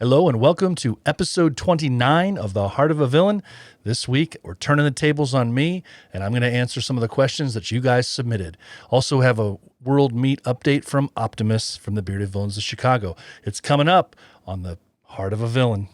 Hello and welcome to episode 29 of The Heart of a Villain. This week, we're turning the tables on me, and I'm going to answer some of the questions that you guys submitted. Also have a World Meet update from Optimus from the Bearded Villains of Chicago. It's coming up on The Heart of a Villain.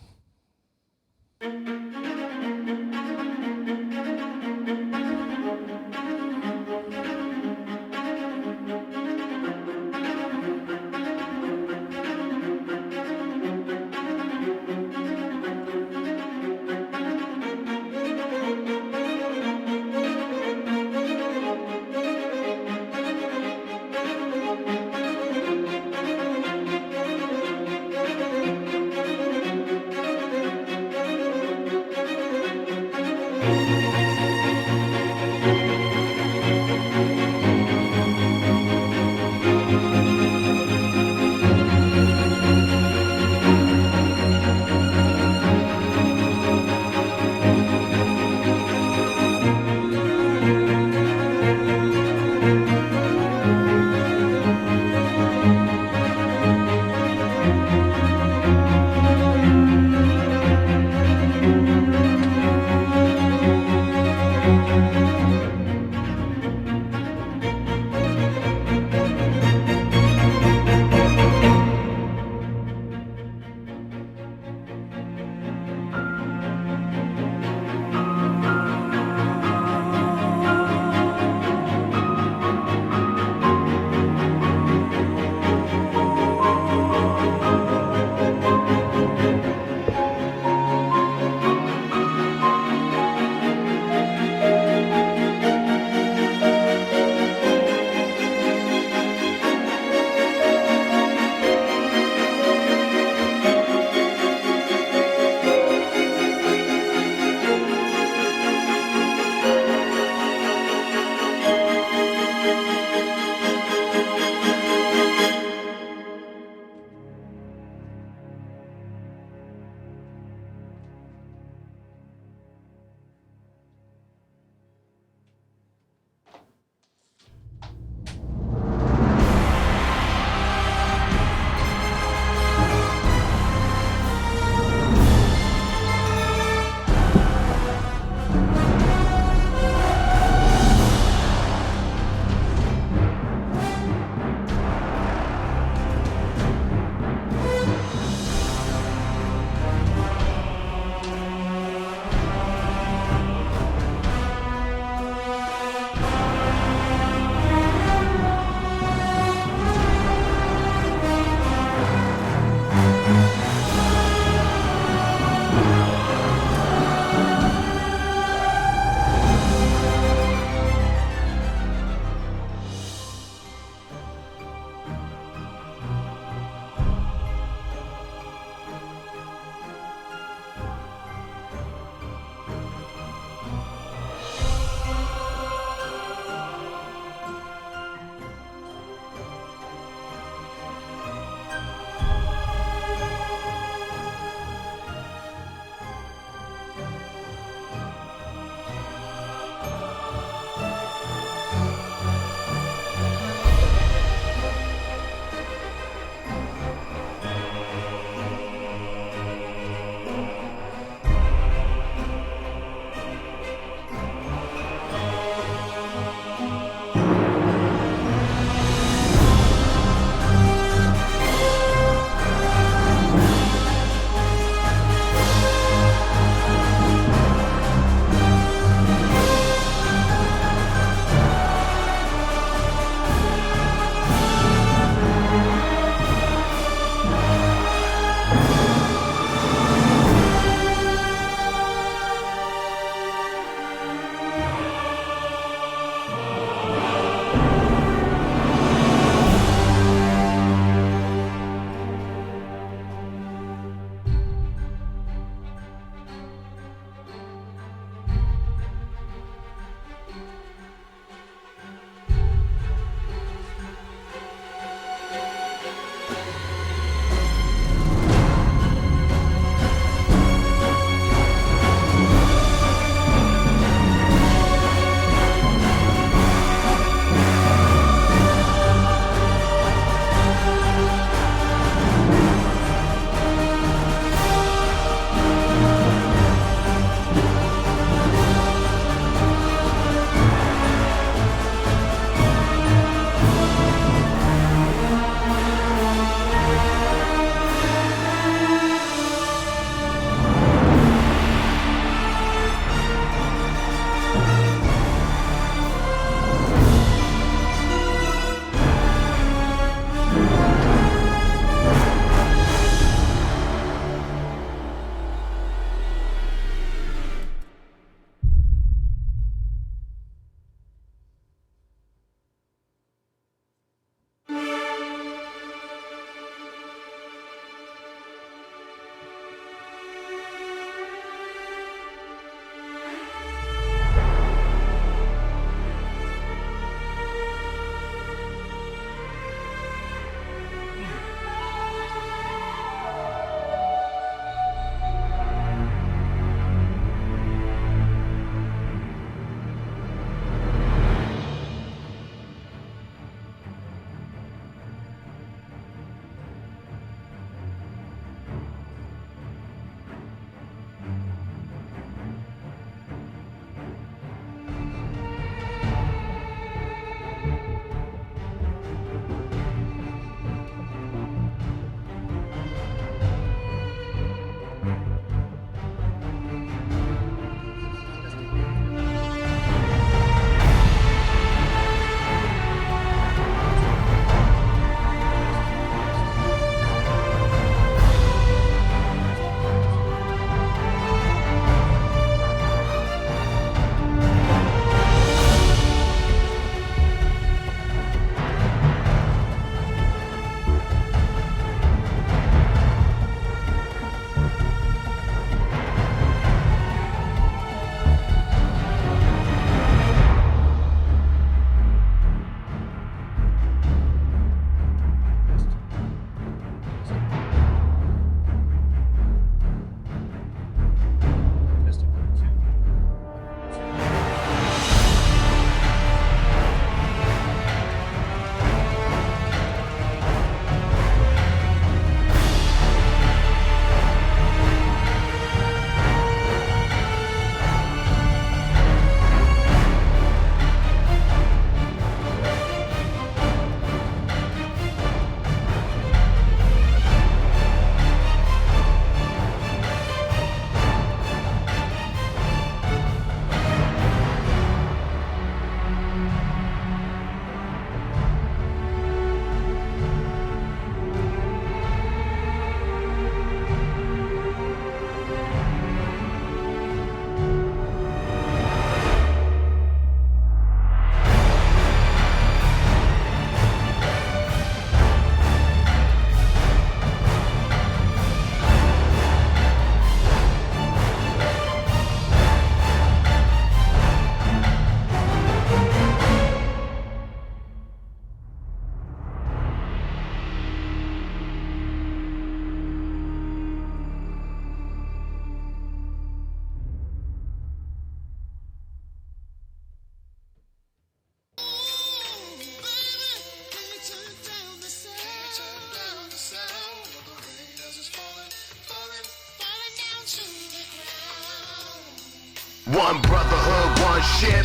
One brotherhood, one ship.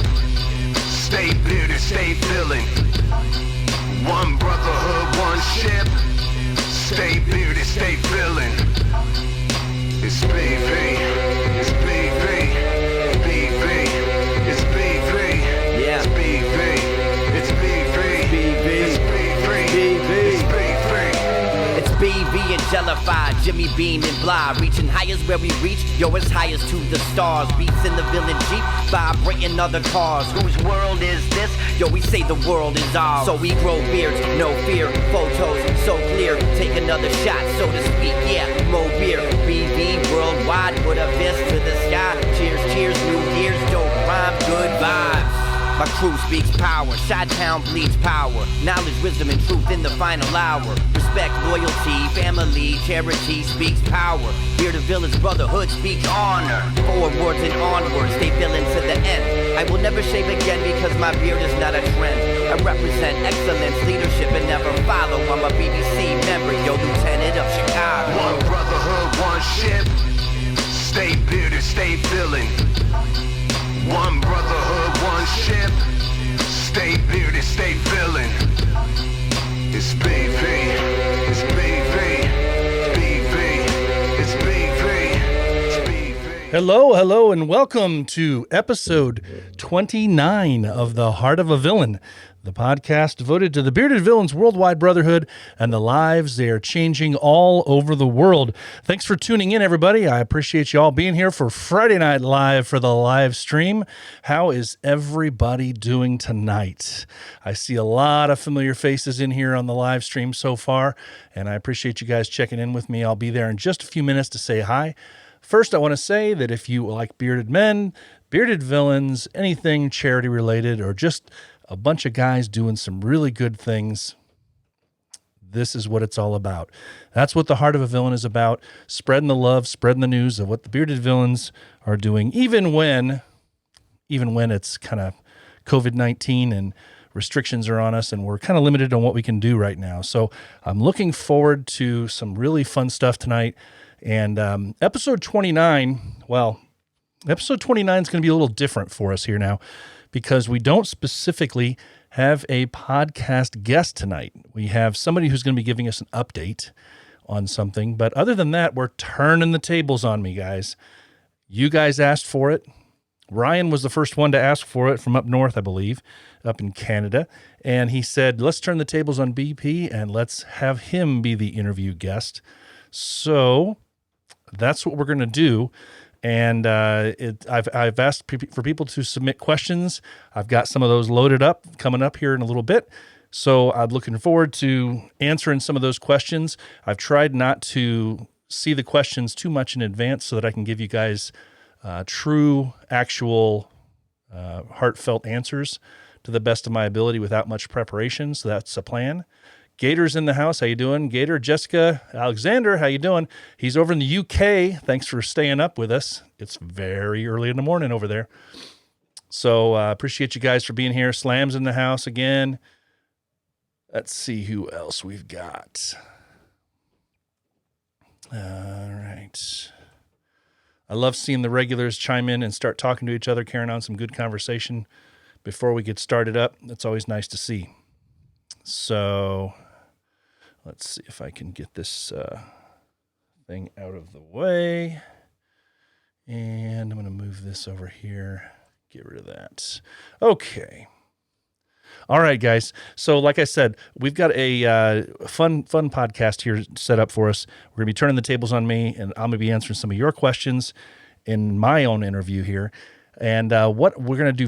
Stay bearded, stay feeling. One brotherhood, one ship. Stay bearded, stay feeling. It's BV, it's BV, BV, it's BV, yeah. It's BV, it's BV, BV, it's BV, BV, it's BV. It's BV and Jellified, Jimmy Bean and Bly, reaching high as where we reach, yo, as high as to the stars. Beats in the village Jeep, vibrating other cars. Whose world is this? Yo, we say the world is ours. So we grow beards, no fear, photos so clear. Take another shot, so to speak, yeah, more beer. BV worldwide, put a fist to the sky. Cheers, cheers, New Year's, dope rhyme, good vibes. My crew speaks power, Chi-Town bleeds power. Knowledge, wisdom, and truth in the final hour. Respect, loyalty, family, charity speaks power. Bearded Village brotherhood speaks honor. Forwards and onwards, stay villain to the end. I will never shave again because my beard is not a trend. I represent excellence, leadership, and never follow. I'm a BBC member, yo, Lieutenant of Chicago. One brotherhood, one ship. Stay bearded, stay feeling. One brotherhood, one ship. Stay bearded, stay feeling. It's BV, it's BV, BV, it's BV, it's BV. Hello, and welcome to episode 29 of The Heart of a Villain, the podcast devoted to the bearded villains' worldwide brotherhood and the lives they are changing all over the world. Thanks for tuning in, everybody. I appreciate you all being here for Friday Night Live for the live stream. How is everybody doing tonight? I see a lot of familiar faces in here on the live stream so far, and I appreciate you guys checking in with me. I'll be there in just a few minutes to say hi. First, I want to say that if you like bearded men, bearded villains, anything charity related, or just a bunch of guys doing some really good things, this is what it's all about. That's what the Heart of a Villain is about, spreading the love, spreading the news of what the bearded villains are doing, even when it's kind of COVID-19 and restrictions are on us and we're kind of limited on what we can do right now. So I'm looking forward to some really fun stuff tonight. And episode 29 is going to be a little different for us here now, because we don't specifically have a podcast guest tonight. We have somebody who's going to be giving us an update on something. But other than that, we're turning the tables on me, guys. You guys asked for it. Ryan was the first one to ask for it from up north, I believe, up in Canada. And he said, let's turn the tables on BP and let's have him be the interview guest. So that's what we're going to do. And I've asked for people to submit questions. I've got some of those loaded up coming up here in a little bit. So I'm looking forward to answering some of those questions. I've tried not to see the questions too much in advance so that I can give you guys true, actual, heartfelt answers to the best of my ability without much preparation. So that's the plan. Gator's in the house. How you doing? Gator, Jessica, Alexander, how you doing? He's over in the UK. Thanks for staying up with us. It's very early in the morning over there. So appreciate you guys for being here. Slam's in the house again. Let's see who else we've got. All right. I love seeing the regulars chime in and start talking to each other, carrying on some good conversation before we get started up. That's always nice to see. So let's see if I can get this thing out of the way. And I'm going to move this over here. Get rid of that. Okay. All right, guys. So like I said, we've got a fun podcast here set up for us. We're going to be turning the tables on me, and I'm going to be answering some of your questions in my own interview here. And what we're going to do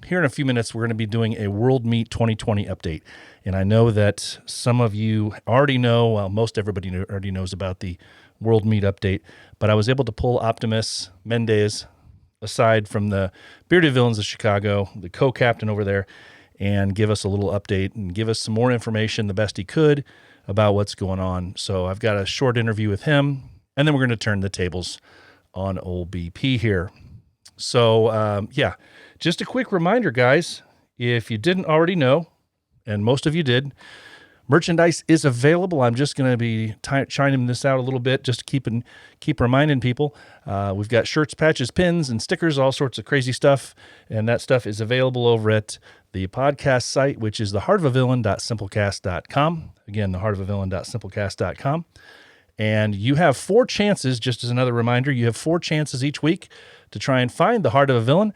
here in a few minutes, we're going to be doing a World Meet 2020 update. And I know that some of you already know, well, most everybody already knows about the World Meet update, but I was able to pull Optimus Mendez aside from the Bearded Villains of Chicago, the co-captain over there, and give us a little update and give us some more information the best he could about what's going on. So I've got a short interview with him, and then we're going to turn the tables on old BP here. So, just a quick reminder, guys, if you didn't already know, and most of you did, Merchandise is available. I'm just going to be chiming this out a little bit, just to keep reminding people. We've got shirts, patches, pins, and stickers, all sorts of crazy stuff, and that stuff is available over at the podcast site, which is theheartofavillain.simplecast.com. Again, theheartofavillain.simplecast.com. And you have 4 chances, just as another reminder, you have 4 chances each week to try and find the Heart of a Villain.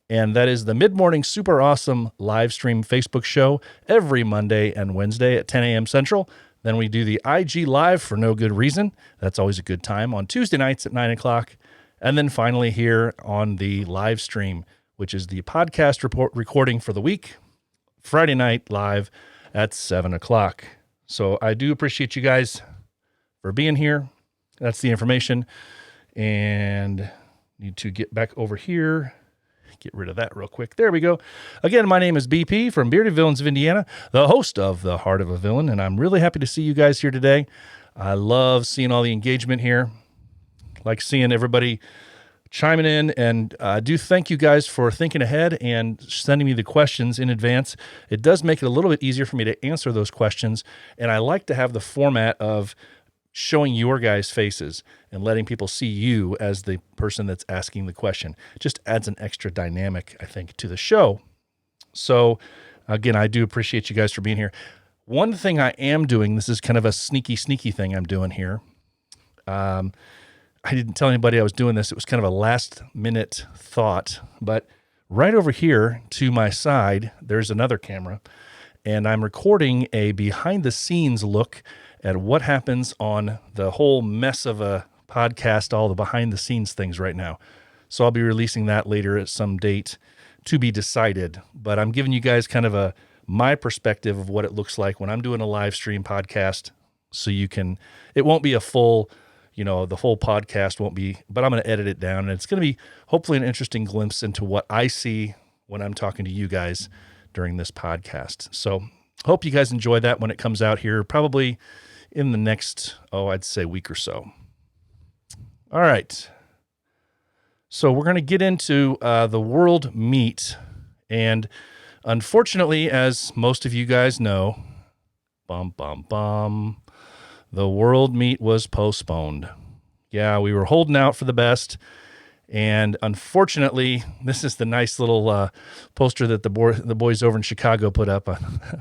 And that is the mid-morning super awesome live stream Facebook show every Monday and Wednesday at 10 a.m. Central. Then we do the IG Live for no good reason. That's always a good time on Tuesday nights at 9 o'clock. And then finally here on the live stream, which is the podcast recording for the week, Friday night live at 7 o'clock. So I do appreciate you guys for being here. That's the information. And need to get back over here. Get rid of that real quick. There we go. Again, my name is BP from Bearded Villains of Indiana, the host of The Heart of a Villain, and I'm really happy to see you guys here today. I love seeing all the engagement here. Like seeing everybody chiming in, and I do thank you guys for thinking ahead and sending me the questions in advance. It does make it a little bit easier for me to answer those questions, and I like to have the format of showing your guys' faces and letting people see you as the person that's asking the question. It just adds an extra dynamic, I think, to the show. So, again, I do appreciate you guys for being here. One thing I am doing, this is kind of a sneaky thing I'm doing here. I didn't tell anybody I was doing this. It was kind of a last-minute thought. But right over here to my side, there's another camera, and I'm recording a behind-the-scenes look at what happens on the whole mess of a podcast, all the behind-the-scenes things right now. So I'll be releasing that later at some date to be decided. But I'm giving you guys kind of my perspective of what it looks like when I'm doing a live stream podcast. So it won't be a full, the whole podcast won't be, but I'm going to edit it down. And it's going to be hopefully an interesting glimpse into what I see when I'm talking to you guys during this podcast. So hope you guys enjoy that when it comes out here, probably in the next, I'd say week or so. All right. So we're going to get into the World Meet. And unfortunately, as most of you guys know, the World Meet was postponed. Yeah, we were holding out for the best. And unfortunately, this is the nice little poster that the boys over in Chicago put up.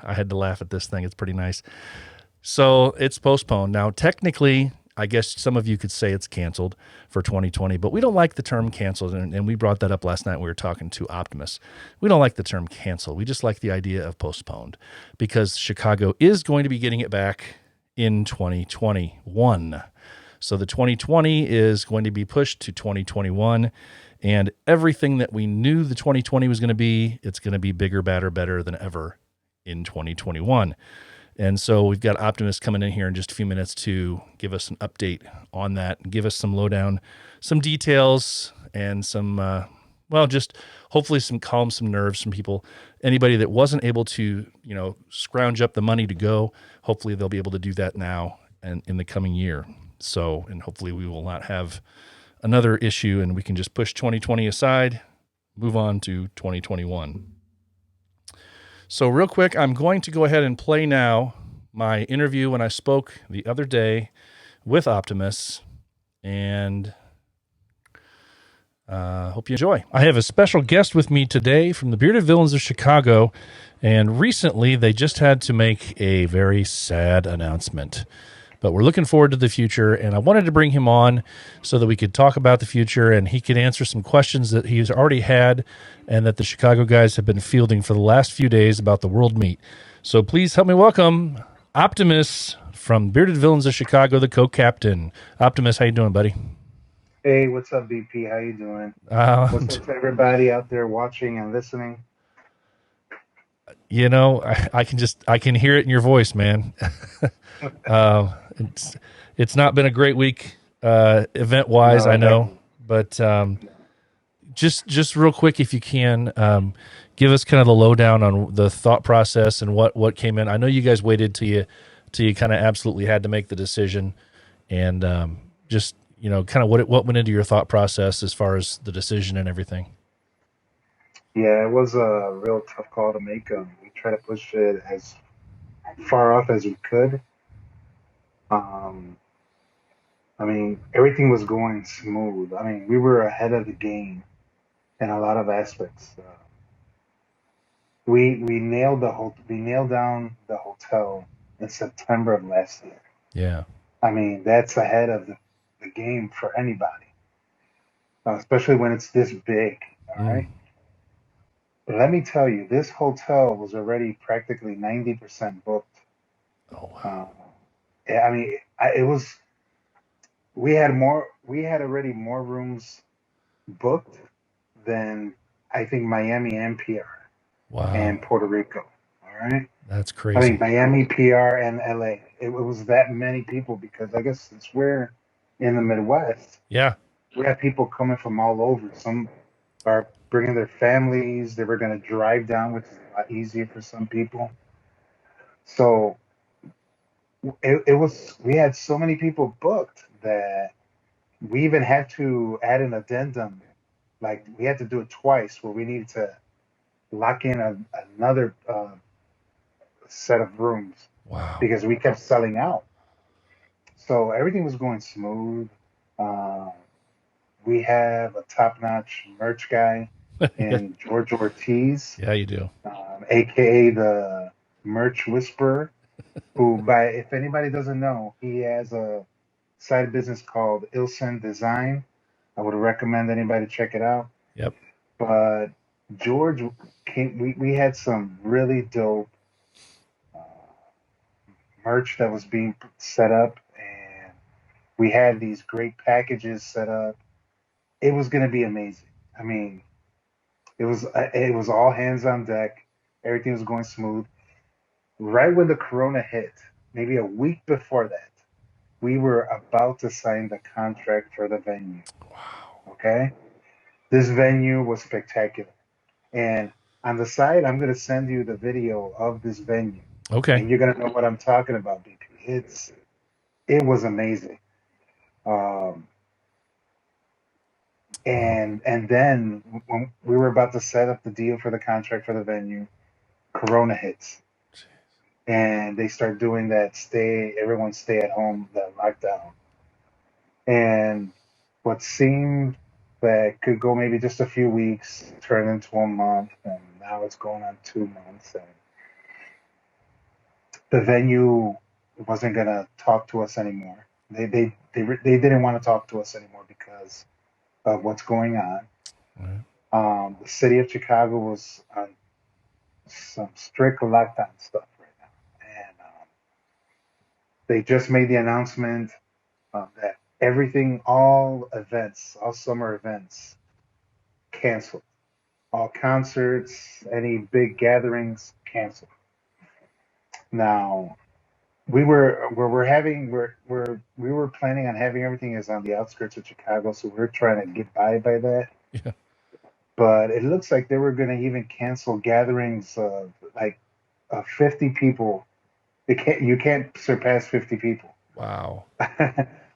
I had to laugh at this thing. It's pretty nice. So it's postponed. Now, technically, I guess some of you could say it's canceled for 2020, but we don't like the term canceled, and we brought that up last night when we were talking to Optimus. We don't like the term canceled. We just like the idea of postponed because Chicago is going to be getting it back in 2021. So the 2020 is going to be pushed to 2021, and everything that we knew the 2020 was going to be, it's going to be bigger, badder, better than ever in 2021. And so we've got Optimus coming in here in just a few minutes to give us an update on that and give us some lowdown, some details, and some, just hopefully calm some nerves from people. Anybody that wasn't able to, scrounge up the money to go, hopefully they'll be able to do that now and in the coming year. So, and hopefully we will not have another issue and we can just push 2020 aside, move on to 2021. So real quick, I'm going to go ahead and play now my interview when I spoke the other day with Optimus, and hope you enjoy. I have a special guest with me today from the Bearded Villains of Chicago, and recently they just had to make a very sad announcement. But we're looking forward to the future, and I wanted to bring him on so that we could talk about the future and he could answer some questions that he's already had and that the Chicago guys have been fielding for the last few days about the World Meet. So please help me welcome Optimus from Bearded Villains of Chicago, the co-captain. Optimus, how you doing, buddy? Hey, what's up, BP? How you doing? What's up to everybody out there watching and listening? I can hear it in your voice, man. It's not been a great week event-wise, no, I know, but just real quick, if you can, give us kind of the lowdown on the thought process and what came in. I know you guys waited till you kind of absolutely had to make the decision, and just kind of what went into your thought process as far as the decision and everything. Yeah, it was a real tough call to make. We try to push it as far off as we could. Um, I mean, everything was going smooth. I mean, we were ahead of the game in a lot of aspects. We nailed down the hotel in September of last year. Yeah. I mean, that's ahead of the game for anybody, especially when it's this big. All Mm. right. But let me tell you, this hotel was already practically 90% booked. Oh wow. Uh, yeah, I mean, it was. We had already more rooms booked than I think Miami and PR and Wow. Puerto Rico. All right. That's I think crazy. Miami, PR, and LA. It was that many people because I guess since we're in the Midwest, Yeah. we have people coming from all over. Some are bringing their families. They were going to drive down, which is a lot easier for some people. So it was, we had so many people booked that we even had to add an addendum. Like we had to do it twice where we needed to lock in another set of rooms Wow. because we kept selling out. So everything was going smooth. Uh, we have a top-notch merch guy Yeah. in George Ortiz, Yeah, you do. aka the Merch Whisperer, who, by if anybody doesn't know, he has a side business called Ilsen Design. I would recommend anybody check it out. Yep. But George came. We had some really dope uh, merch that was being set up, and we had these great packages set up. It was going to be amazing. I mean, it was all hands on deck. Everything was going smooth. Right when the corona hit, maybe a week before that, we were about to sign the contract for the venue. Okay? This venue was spectacular. And on the side, I'm going to send you the video of this venue. Okay. And you're going to know what I'm talking about, BP. It was amazing. Um, Wow. and then when we were about to set up the deal for the contract for the venue, Corona hits, and they start doing that everyone stay at home, the lockdown, and what seemed that could go maybe just a few weeks turned into a month, and now it's going on 2 months, and the venue wasn't gonna talk to us anymore. They didn't want to talk to us anymore because of what's going on. All right. The city of Chicago was on some strict lockdown stuff right now, and they just made the announcement that everything, all events, all summer events, canceled. All concerts, any big gatherings, canceled. Now we were planning on having everything is on the outskirts of Chicago, so we're trying to get by that. Yeah. But it looks like they were going to even cancel gatherings of like 50 people. You can't surpass 50 people. Wow.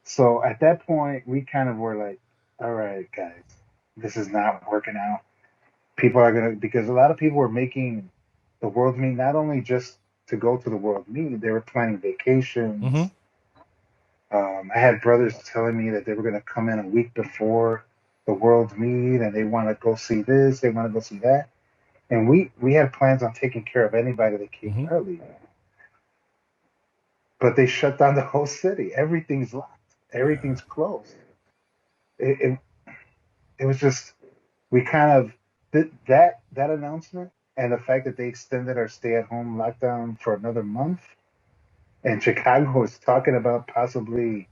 So at that point, we kind of were like, all right, guys, this is not working out. People are going to, because a lot of people were making the world meet not only just to go to the world meet, they were planning Mm-hmm. vacations. I had brothers telling me that they were going to come in a week before the world meet and they want to go see this, they want to go see that. And we had plans on taking care of anybody that came Mm-hmm. early, but they shut down the whole city. Everything's locked, Yeah. everything's closed. It, it was just we kind of that announcement and the fact that they extended our stay-at-home lockdown for another month, and Chicago was talking about possibly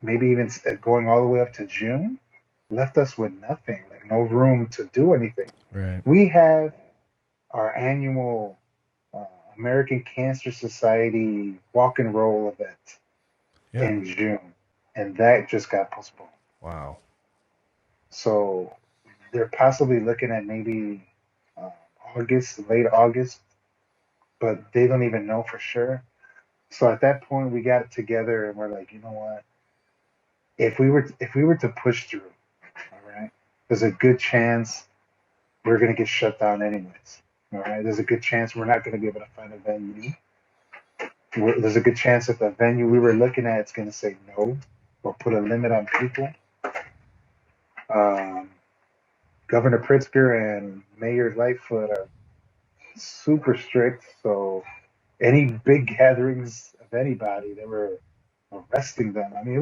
maybe even going all the way up to June, left us with nothing, like no room to do anything. Right. We have our annual uh, American Cancer Society walk and roll event Yeah. in June, and that just got postponed. Wow. So they're possibly looking at maybe uh, August, late August, but they don't even know for sure. So at that point, we got together and we're like, you know what? If we were to push through, all right, there's a good chance we're gonna get shut down anyways. All right, there's a good chance we're not gonna be able to find a venue. There's a good chance that the venue we were looking at is going to say no or put a limit on people. Um, Governor Pritzker and Mayor Lightfoot are super strict, so any big gatherings of anybody, they were arresting them. I mean, it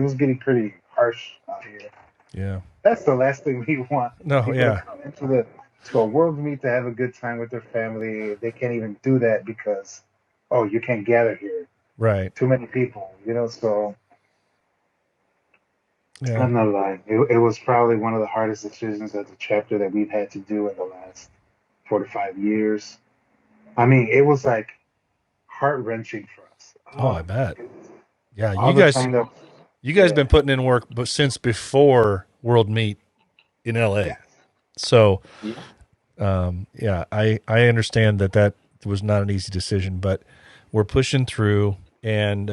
was getting pretty harsh out here. Yeah. That's the last thing we want. No, People to yeah. come to a world meet to have a good time with their family. They can't even do that because, oh, you can't gather here. Right. Too many people, So Yeah. I'm not lying. It was probably one of the hardest decisions as a chapter that we've had to do in the last 45 years. I mean, it was like heart wrenching for us. Oh, I Oh my bet. goodness! Yeah. All You the guys time that, you guys yeah, been putting in work but since before World Meet in LA. yeah, So yeah, yeah, I understand that was not an easy decision, but we're pushing through, and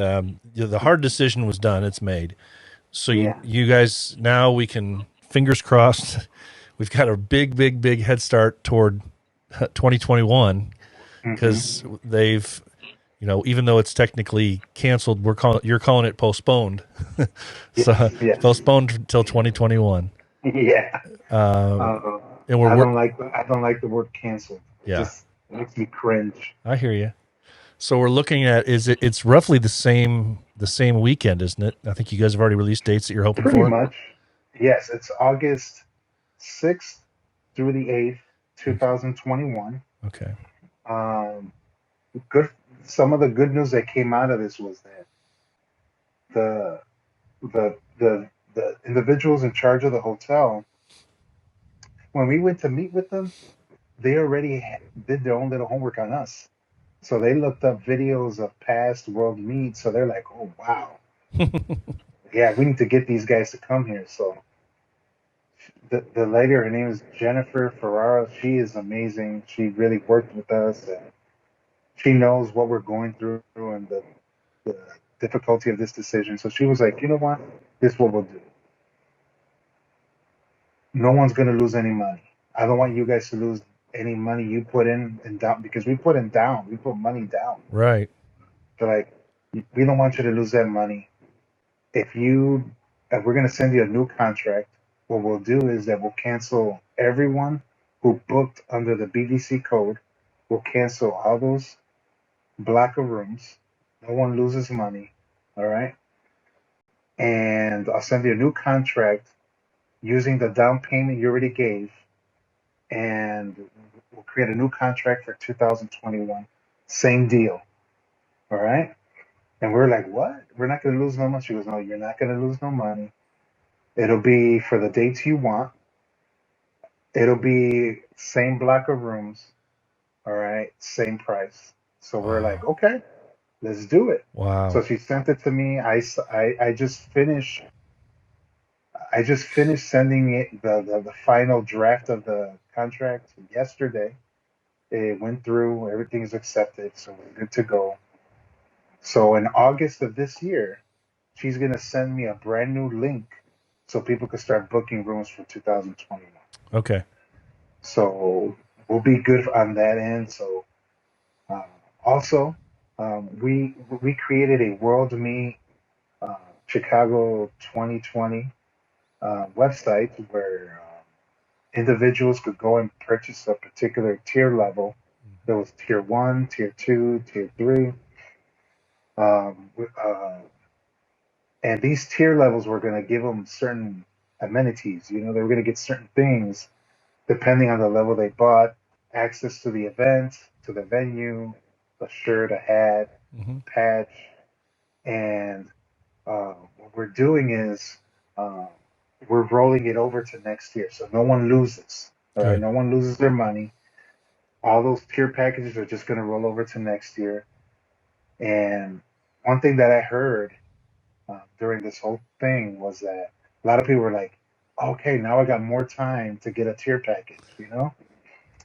the hard decision was done. It's made. So yeah. you guys, now we can, fingers crossed. We've got a big head start toward 2021 because Hmm. they've, even though it's technically canceled, you're calling it postponed. So Yes, yes, postponed until 2021. yeah. Uh, Uh, and I don't like the word canceled. It yeah, just makes me cringe. I hear you. So we're looking at, it's roughly the same weekend, isn't it? I think you guys have already released dates that you're hoping Pretty for. much. Yes, it's August 6th through the 8th, Okay. 2021. Okay. Um, good. Some of the good news that came out of this was that the the individuals in charge of the hotel, when we went to meet with them, they already did their own little homework on us. So they looked up videos of past world meets. So they're like, oh wow, yeah, we need to get these guys to come here. So the lady, her name is Jennifer Ferrara. She is amazing. She really worked with us, and she knows what we're going through and the difficulty of this decision. So she was like, you know what, this is what we'll do. No one's gonna lose any money. I don't want you guys to lose any money you put in and down because we put in down. We put money down. Right. So like, we don't want you to lose that money. If you, if we're gonna send you a new contract, what we'll do is that we'll cancel everyone who booked under the BDC code. We'll cancel all those block of rooms. No one loses money. All right. And I'll send you a new contract using the down payment you already gave, and we'll create a new contract for 2021. Same deal. All right. And we're like, what? We're not going to lose no money. She goes, no, you're not going to lose no money. It'll be for the dates you want. It'll be same block of rooms. All right. Same price. So we're like, Wow. okay, let's do it. So Wow. she sent it to me. I just finished. I just finished sending it the final draft of the contract yesterday. It went through, everything's accepted, so we're good to go. So in August of this year, she's gonna send me a brand new link so people can start booking rooms for 2021. Okay. So we'll be good on that end. So uh, also, we created a World Me uh, Chicago 2020 website where individuals could go and purchase a particular tier level. There was tier one, tier two, tier three. Um, and these tier levels were going to give them certain amenities. They were going to get certain things depending on the level they bought: access to the event, to the venue, a shirt, a hat, Hmm. patch. And what we're doing is uh, we're rolling it over to next year, so no one loses. All right, Good. no one loses their money. All those tier packages are just going to roll over to next year. And one thing that I heard during this whole thing was that a lot of people were like, okay, now I got more time to get a tier package,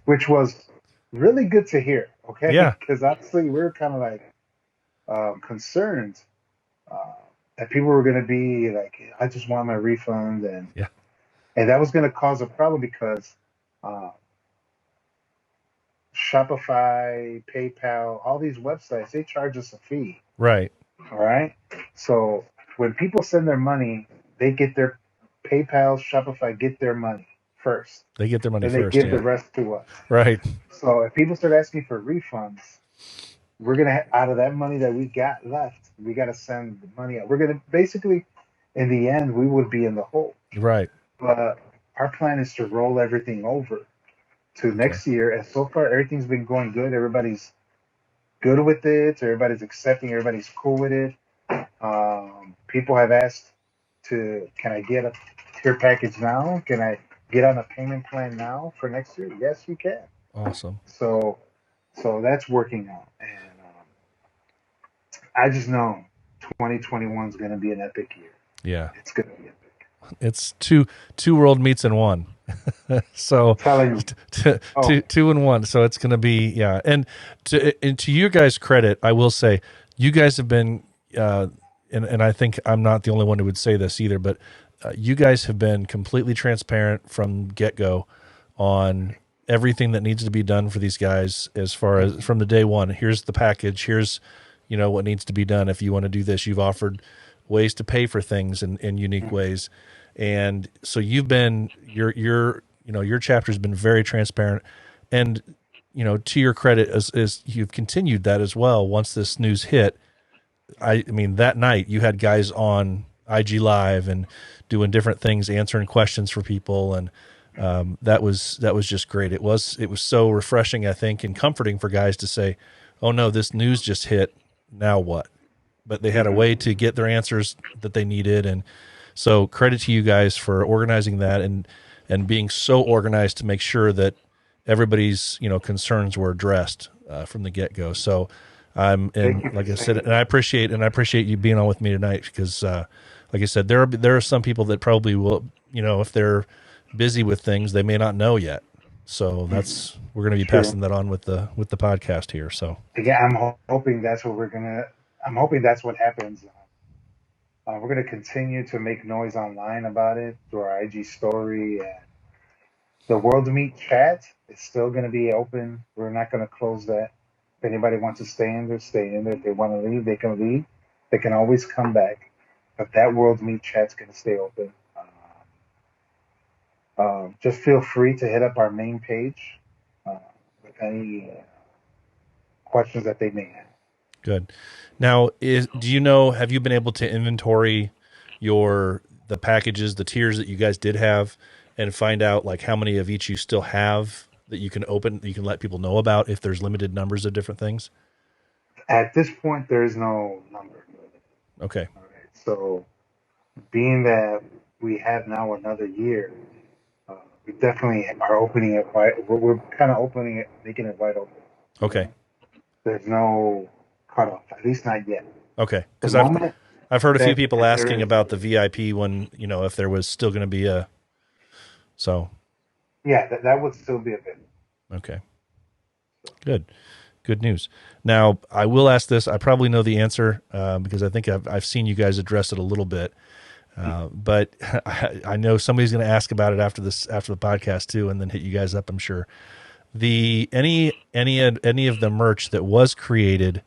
which was really good to hear, okay? Yeah. Because obviously we were kind of like concerned uh, that people were going to be like, I just want my refund. And, Yeah. and that was going to cause a problem because uh, Shopify, PayPal, all these websites, they charge us a fee. Right. All right. So when people send their money, they get their PayPal, Shopify get their money first. They get their money Then they first. give Yeah. the rest to us. Right. So if people start asking for refunds, we're gonna out of that money that we got left, we gotta send the money out. We're gonna basically, in the end, we would be in the hole. Right. But our plan is to roll everything over to Okay. next year, and so far everything's been going good. Everybody's good with it. Everybody's accepting. Everybody's cool with it. People have asked can I get a tier package now? Can I get on a payment plan now for next year? Yes, you can. Awesome. So, so that's working out, and I just know 2021 is going to be an epic year. Yeah. It's going to be epic. It's two world meets in one. So I'm telling you. two in one. So it's going to be, yeah. And to you guys' credit, I will say you guys have been, and I think I'm not the only one who would say this either, but you guys have been completely transparent from get-go on everything that needs to be done for these guys as far as from the day one. Here's the package. Here's, what needs to be done. If you want to do this, you've offered ways to pay for things in unique ways. And so you've been, your chapter's been very transparent, and, to your credit as you've continued that as well. Once this news hit, I mean, that night you had guys on IG Live and doing different things, answering questions for people. And, that was just great. It was so refreshing, I think, and comforting for guys to say, oh no, this news just hit. Now what? But they had a way to get their answers that they needed. And so credit to you guys for organizing that and being so organized to make sure that everybody's, concerns were addressed from the get-go. So like I said, and I appreciate you being on with me tonight, because like I said, there are some people that probably will, if they're busy with things, they may not know yet. So we're going to be passing that on with the podcast here. So again, I'm hoping that's what happens. We're going to continue to make noise online about it through our IG story, and the World Meet chat is still going to be open. We're not going to close that. If anybody wants to stay in there, stay in there. If they want to leave, they can leave. They can always come back. But that World Meet chat's going to stay open. Just feel free to hit up our main page with any questions that they may have. Good. Now, have you been able to inventory the packages, the tiers that you guys did have, and find out like how many of each you still have that you can open, that you can let people know about if there's limited numbers of different things? At this point, there is no number. Okay. All right. So, being that we have now another year, we definitely are opening it wide. We're kind of opening it, making it wide open. Okay. There's no cutoff, at least not yet. Okay. Because I've heard a few people asking about the VIP one, if there was still going to be a. So. Yeah, that would still be a bit. Okay. Good news. Now, I will ask this. I probably know the answer because I think I've seen you guys address it a little bit. But I know somebody's going to ask about it after the podcast too, and then hit you guys up, I'm sure. Any of the merch that was created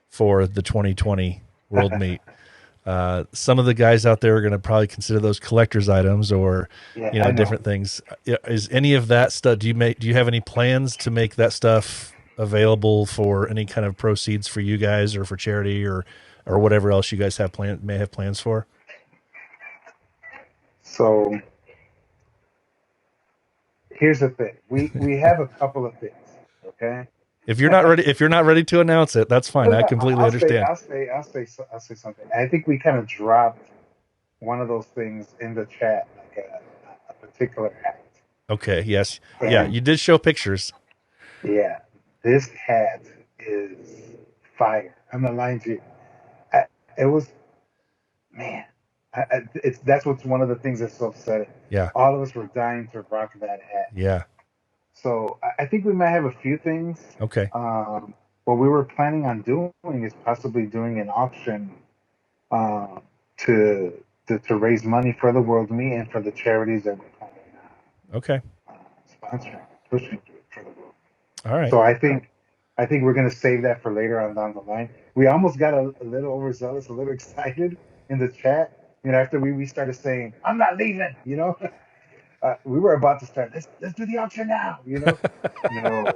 for the 2020 World Meet, some of the guys out there are going to probably consider those collector's items or different things. Is any of that stuff? Do you have any plans to make that stuff available for any kind of proceeds for you guys or for charity or whatever else you guys may have plans for? So here's the thing. We have a couple of things. Okay. If you're not ready to announce it, that's fine. I completely understand. I'll say something. I think we kind of dropped one of those things in the chat, like a particular hat. Okay. Yes. Yeah. You did show pictures. Yeah. This hat is fire. I'm not lying to you. It was, man. That's what's one of the things that's so upsetting. Yeah. All of us were dying to rock that hat. Yeah. So I think we might have a few things. Okay. What we were planning on doing is possibly doing an auction to raise money for the World Meet and for the charities that we're planning on Okay. sponsoring, pushing for the World. All right. So I think we're gonna save that for later on down the line. We almost got a little overzealous, a little excited in the chat. After we started saying, "I'm not leaving," we were about to start. Let's do the auction now. No,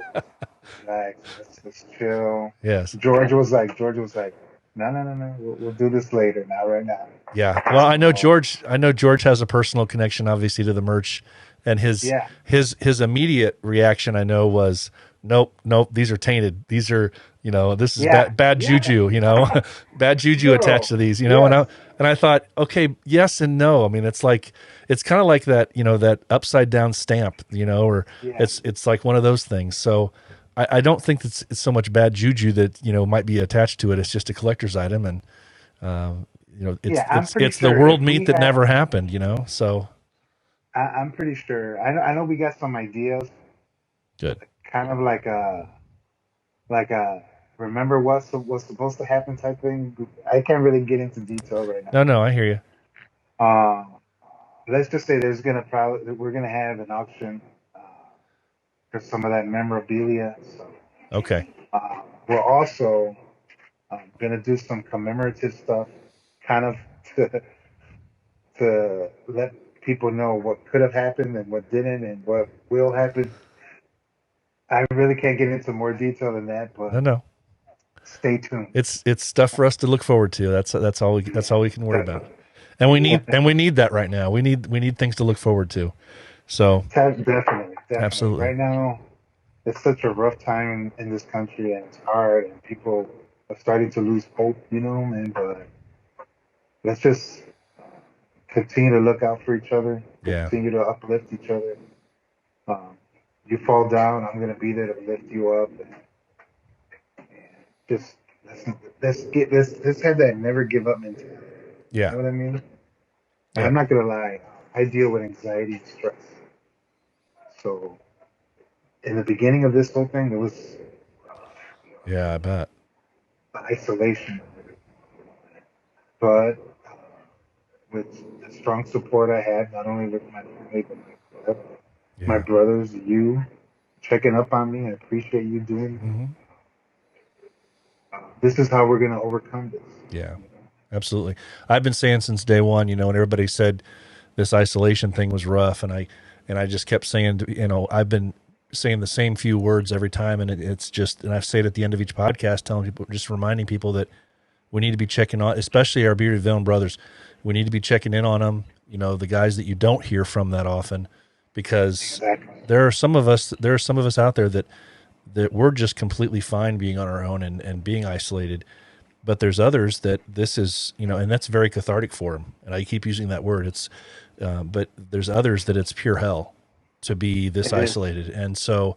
relax. Let's chill. Yes. George was like, no, no, no, no. We'll do this later. Not right now. Yeah. Well, I know So George. I know George has a personal connection, obviously, to the merch, and his yeah, his immediate reaction, I know, was, "Nope, nope. These are tainted. These are, this is yeah, bad yeah. juju. Bad juju attached No, to these. And yes, I thought, okay, yes and no. I mean, it's kind of like that, that upside down stamp, or yeah, it's like one of those things. So. I don't think it's so much bad juju that might be attached to it. It's just a collector's item, and it's yeah. I'm pretty it's the sure world if meat we that had, never happened. So I'm pretty sure. I know we got some ideas, good. kind of like a remember what's supposed to happen type thing. I can't really get into detail right now. No, I hear you. Um, let's just say we're gonna have an auction uh, for some of that memorabilia. So Okay. we're also gonna do some commemorative stuff, kind of to to let people know what could have happened and what didn't and what will happen. I really can't get into more detail than that, but No. stay tuned. It's stuff for us to look forward to. That's all we can worry about. And we need that right now. We need things to look forward to. So Definitely, definitely. absolutely. Right now, it's such a rough time in this country, and it's hard, and people are starting to lose hope, man. But let's just continue to look out for each other, Yeah. continue to uplift each other. Um, you fall down, I'm gonna be there to lift you up, and just let's have that never give up mentality. You Yeah. know what I mean? And I'm Yep. not gonna lie, I deal with anxiety and stress. So in the beginning of this whole thing, it was Yeah, I bet. isolation, but with the strong support I had, not only with my family but my Yeah. brothers, you checking up on me. I appreciate you doing that. Hmm. This is how we're gonna overcome this. Yeah. Absolutely. I've been saying since day one, and everybody said this isolation thing was rough, and I just kept saying, I've been saying the same few words every time, and it's just, and I say it at the end of each podcast, telling people, just reminding people that we need to be checking on, especially our bearded villain brothers. We need to be checking in on them. The guys that you don't hear from that often, because Exactly. there are some of us out there that we're just completely fine being on our own and being isolated. But there's others that this is, and that's very cathartic for them. And I keep using that word. But there's others that it's pure hell to be this It is. isolated. And so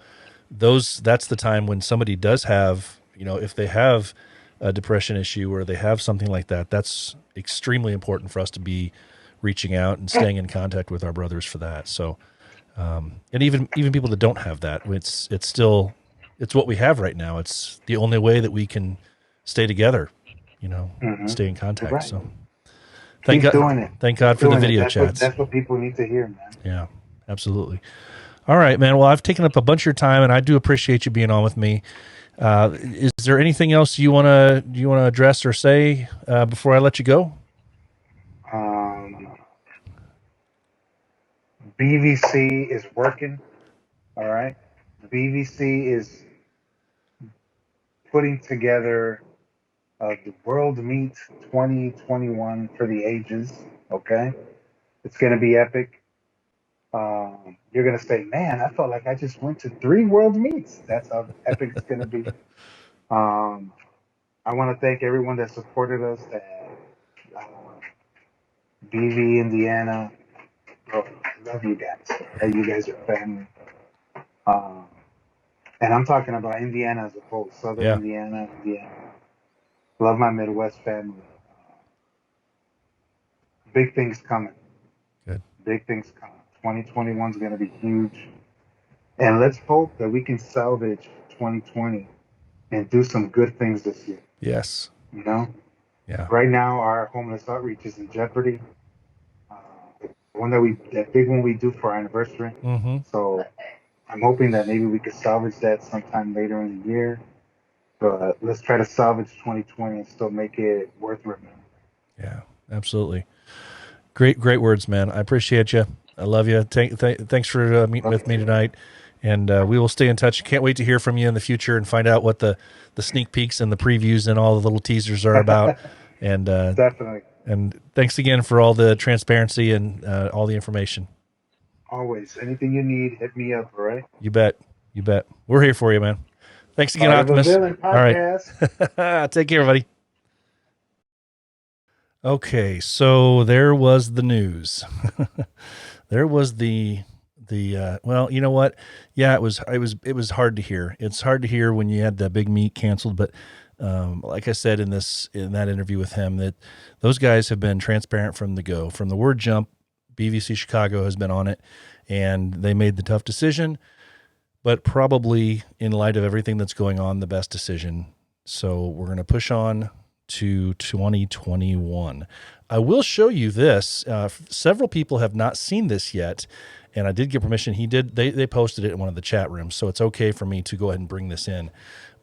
that's the time when somebody does have, if they have a depression issue or they have something like that, that's extremely important for us to be reaching out and staying in contact with our brothers for that. So, and even people that don't have that, it's still, it's what we have right now. It's the only way that we can stay together, stay in You're contact. right. So Keep doing it. thank God Keep for the doing it. video That's chats. that's what people need to hear, man. Yeah, absolutely. All right, man. Well, I've taken up a bunch of your time, and I do appreciate you being on with me. Is there anything else you wanna address or say before I let you go? Um, BVC is working. All right. BVC is putting together the World Meet 2021 for the ages. Okay. It's going to be epic. You're going to say, man, I felt like I just went to 3 World Meets. That's how epic it's going to be. Um, I want to thank everyone that supported us at uh, BV Indiana. Oh, I love you guys. Hey, you guys are family. Um, and I'm talking about Indiana as a whole, Southern Yeah, Indiana, Indiana. Love my Midwest family. Big things coming. good. Big things coming. 2021 is going to be huge. And let's hope that we can salvage 2020 and do some good things this year. Yes. You know, Yeah. right now our homeless outreach is in jeopardy. Uh, the big one we do for our anniversary. Mm-hmm. So I'm hoping that maybe we could salvage that sometime later in the year. But let's try to salvage 2020 and still make it worth remembering. Yeah, absolutely. Great words, man. I appreciate you. I love you. Thanks for meeting with me tonight. And we will stay in touch. Can't wait to hear from you in the future and find out what the sneak peeks and the previews and all the little teasers are about. And Definitely. and thanks again for all the transparency and all the information. Always. Anything you need, hit me up, all right? You bet. We're here for you, man. Thanks again, Heart of a Optimus. Villain podcast. All right. Take care, everybody. Okay, so there was the news. There was the well, you know what? Yeah, it was hard to hear. It's hard to hear when you had the big meet canceled, but like I said in that interview with him, that those guys have been transparent from the word jump. BVC Chicago has been on it, and they made the tough decision, but probably in light of everything that's going on, the best decision. So we're going to push on to 2021. I will show you this. Several people have not seen this yet, and I did get permission. They posted it in one of the chat rooms, so it's okay for me to go ahead and bring this in.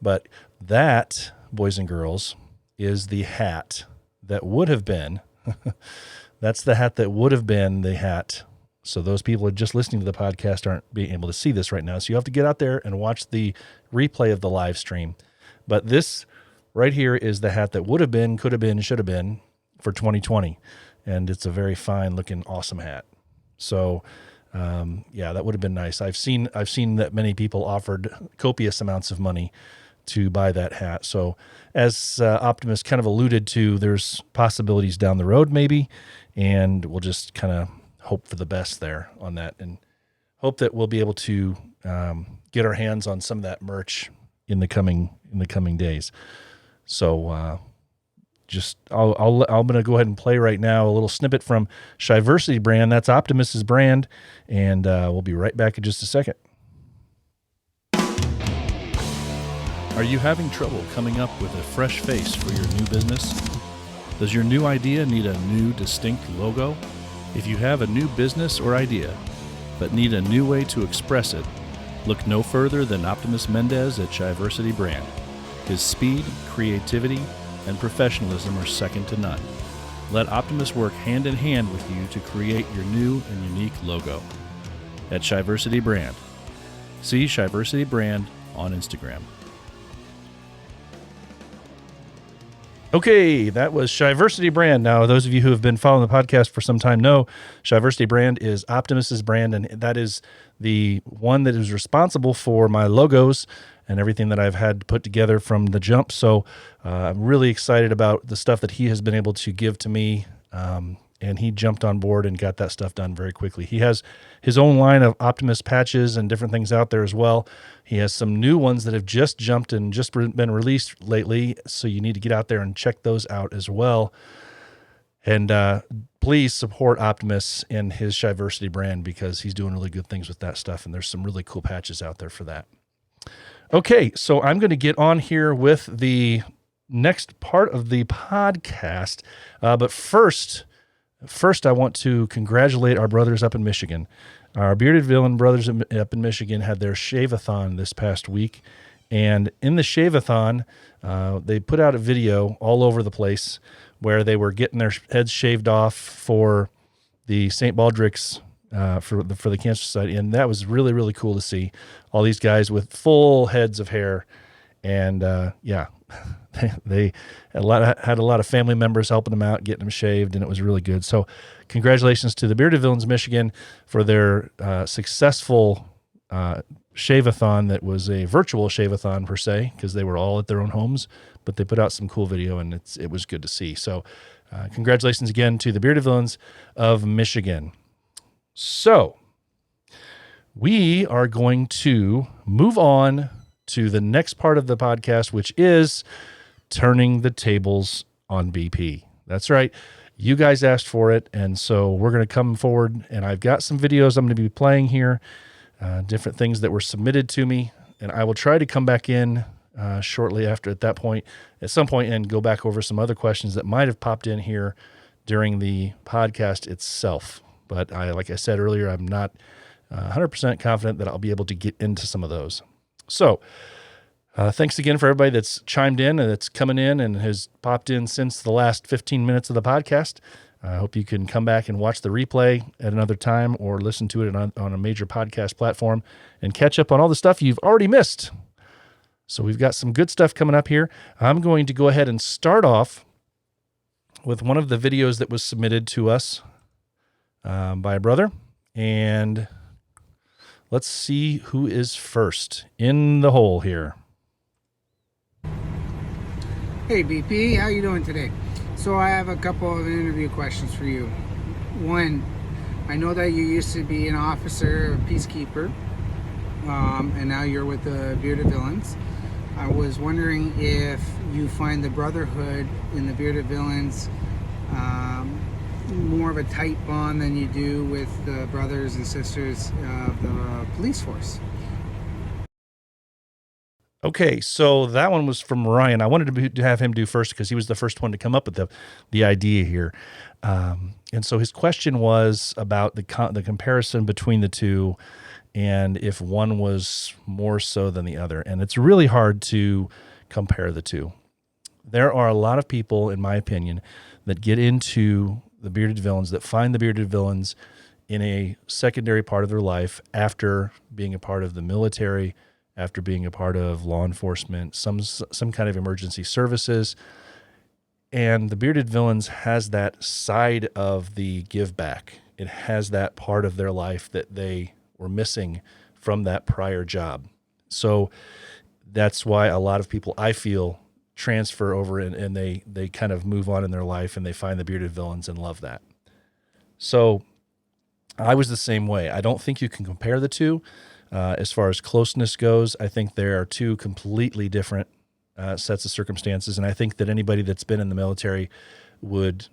But that, boys and girls, is the hat that would have been. That's the hat that would have been the hat. So those people who are just listening to the podcast aren't being able to see this right now. So you have to get out there and watch the replay of the live stream. But this right here is the hat that would have been, could have been, should have been for 2020. And it's a very fine looking, awesome hat. So, yeah, that would have been nice. I've seen that many people offered copious amounts of money to buy that hat. So as Optimus kind of alluded to, there's possibilities down the road maybe, and we'll just kind of hope for the best there on that and hope that we'll be able to get our hands on some of that merch in the coming days. So I'm going to go ahead and play right now a little snippet from Shiversity brand. That's Optimus's brand, and we'll be right back in just a second. Are you having trouble coming up with a fresh face for your new business? Does your new idea need a new distinct logo? If you have a new business or idea, but need a new way to express it, look no further than Optimus Mendez at Shiversity brand. His speed, creativity, and professionalism are second to none. Let Optimus work hand in hand with you to create your new and unique logo. At Shiversity brand. See Shiversity brand on Instagram. Okay, that was Shiversity brand. Now, those of you who have been following the podcast for some time know Shiversity brand is Optimus's brand, and that is the one that is responsible for my logos and everything that I've had put together from the jump. So I'm really excited about the stuff that he has been able to give to me, and he jumped on board and got that stuff done very quickly. He has his own line of Optimus patches and different things out there as well. He has some new ones that have just jumped and just been released lately, so you need to get out there and check those out as well. And please support Optimus and his Shiversity brand because he's doing really good things with that stuff, and there's some really cool patches out there for that. Okay, so I'm going to get on here with the next part of the podcast, but first I want to congratulate our brothers up in Michigan. Our Bearded Villain brothers up in Michigan had their shave-a-thon this past week, and in the shave-a-thon, they put out a video all over the place where they were getting their heads shaved off for the St. Baldrick's for the Cancer Society, and that was really, really cool to see. All these guys with full heads of hair, and yeah, they had a lot of family members helping them out, getting them shaved, and it was really good. So congratulations to the Bearded Villains Michigan for their successful shave-a-thon that was a virtual shave-a-thon per se, because they were all at their own homes, but they put out some cool video, and it was good to see. So congratulations again to the Bearded Villains of Michigan. So we are going to move on to the next part of the podcast, which is turning the tables on BP. That's right. You guys asked for it, and so we're going to come forward, and I've got some videos I'm going to be playing here, different things that were submitted to me, and I will try to come back in shortly at some point, and go back over some other questions that might have popped in here during the podcast itself. But like I said earlier, I'm not 100% confident that I'll be able to get into some of those. So thanks again for everybody that's chimed in and that's coming in and has popped in since the last 15 minutes of the podcast. I hope you can come back and watch the replay at another time or listen to it on a major podcast platform and catch up on all the stuff you've already missed. So we've got some good stuff coming up here. I'm going to go ahead and start off with one of the videos that was submitted to us by a brother. And let's see who is first in the hole here. Hey BP, how you doing today? So I have a couple of interview questions for you. One, I know that you used to be an officer, a peacekeeper, and now you're with the Bearded Villains. I was wondering if you find the brotherhood in the Bearded Villains more of a tight bond than you do with the brothers and sisters of the police force. Okay, so that one was from Ryan. I wanted to have him do first because he was the first one to come up with the idea here. And so his question was about the comparison between the two and if one was more so than the other. And it's really hard to compare the two. There are a lot of people, in my opinion, that get into the Bearded Villains, that find the Bearded Villains in a secondary part of their life after being a part of the military, after being a part of law enforcement, some kind of emergency services. And the Bearded Villains has that side of the give back. It has that part of their life that they were missing from that prior job. So that's why a lot of people, I feel, transfer over and they kind of move on in their life and they find the Bearded Villains and love that. So I was the same way. I don't think you can compare the two. As far as closeness goes, I think there are two completely different sets of circumstances, and I think that anybody that's been in the military would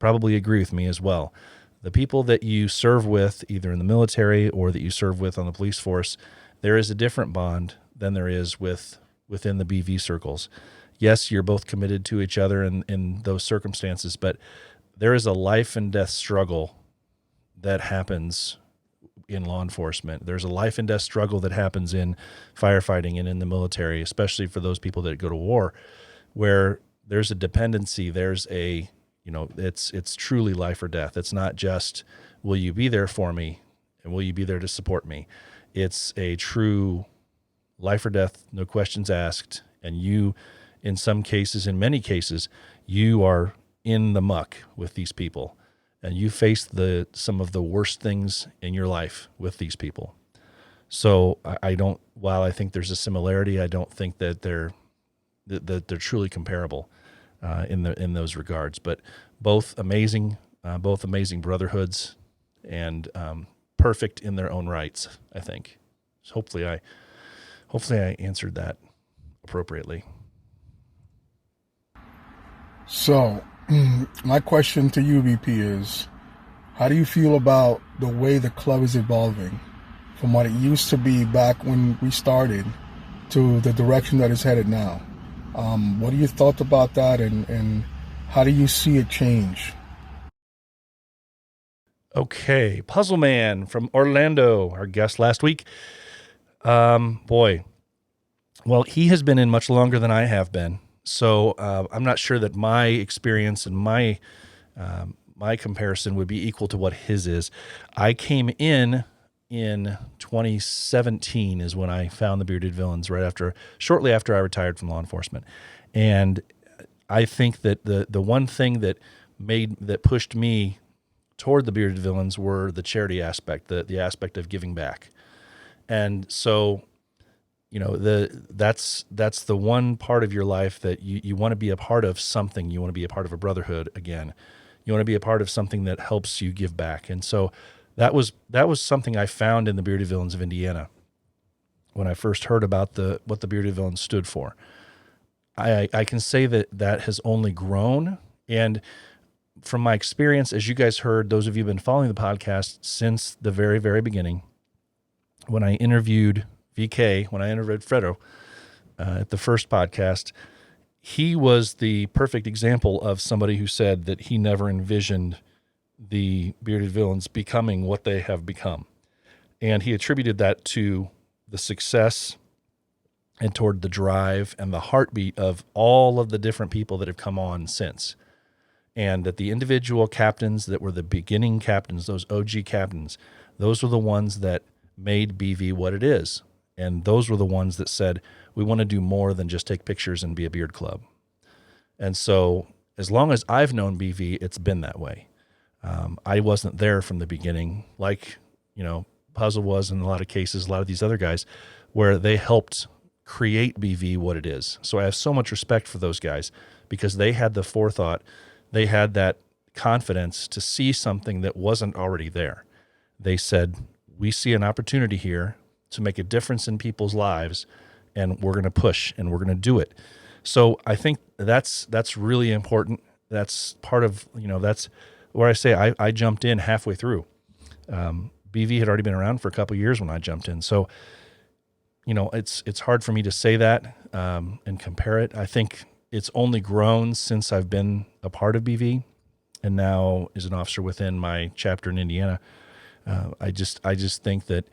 probably agree with me as well. The people that you serve with, either in the military or that you serve with on the police force, there is a different bond than there is within the BV circles. Yes, you're both committed to each other in those circumstances, but there is a life and death struggle that happens in law enforcement. There's a life and death struggle that happens in firefighting and in the military, especially for those people that go to war, where there's a dependency. There's a, it's truly life or death. It's not just, will you be there for me and will you be there to support me? It's a true life or death, no questions asked. And you, in some cases, in many cases, you are in the muck with these people. And you face some of the worst things in your life with these people. So while I think there's a similarity, I don't think that they're truly comparable in those regards. But both amazing brotherhoods and perfect in their own rights, I think. So hopefully I answered that appropriately. So, my question to you, VP, is how do you feel about the way the club is evolving from what it used to be back when we started to the direction that it's headed now? What are your thoughts about that, and how do you see it change? Okay, Puzzle Man from Orlando, our guest last week. Boy, well, he has been in much longer than I have been. So I'm not sure that my experience and my comparison would be equal to what his is. I came in 2017 is when I found the Bearded Villains, shortly after I retired from law enforcement. And I think that the one thing that pushed me toward the Bearded Villains were the charity aspect, the aspect of giving back. And so that's the one part of your life that you want to be a part of something. You want to be a part of a brotherhood again. You want to be a part of something that helps you give back. And so that was something I found in the Bearded Villains of Indiana when I first heard about what the Bearded Villains stood for. I can say that has only grown. And from my experience, as you guys heard, those of you who have been following the podcast since the very, very beginning, when I interviewed VK, when I interviewed Fredo at the first podcast, he was the perfect example of somebody who said that he never envisioned the Bearded Villains becoming what they have become. And he attributed that to the success and toward the drive and the heartbeat of all of the different people that have come on since. And that the individual captains that were the beginning captains, those OG captains, those were the ones that made BV what it is. And those were the ones that said, we want to do more than just take pictures and be a beard club. And so as long as I've known BV, it's been that way. I wasn't there from the beginning, like, Puzzle was in a lot of cases, a lot of these other guys, where they helped create BV what it is. So I have so much respect for those guys because they had the forethought, they had that confidence to see something that wasn't already there. They said, we see an opportunity here to make a difference in people's lives, and we're going to push and we're going to do it. So I think that's really important. That's part of, that's where I say I jumped in halfway through. BV had already been around for a couple of years when I jumped in. So, it's hard for me to say that and compare it. I think it's only grown since I've been a part of BV and now as an officer within my chapter in Indiana. I just think that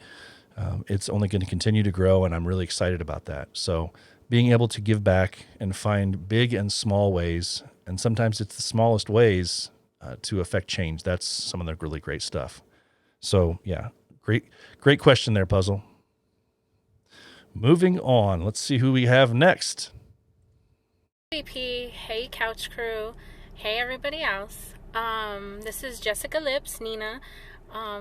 it's only going to continue to grow, and I'm really excited about that. So being able to give back and find big and small ways, and sometimes it's the smallest ways to affect change. That's some of the really great stuff. So yeah, great question there, Puzzle. Moving on, let's see who we have next. VP, hey Couch Crew, hey everybody else. This is Jessica Lips, Nina,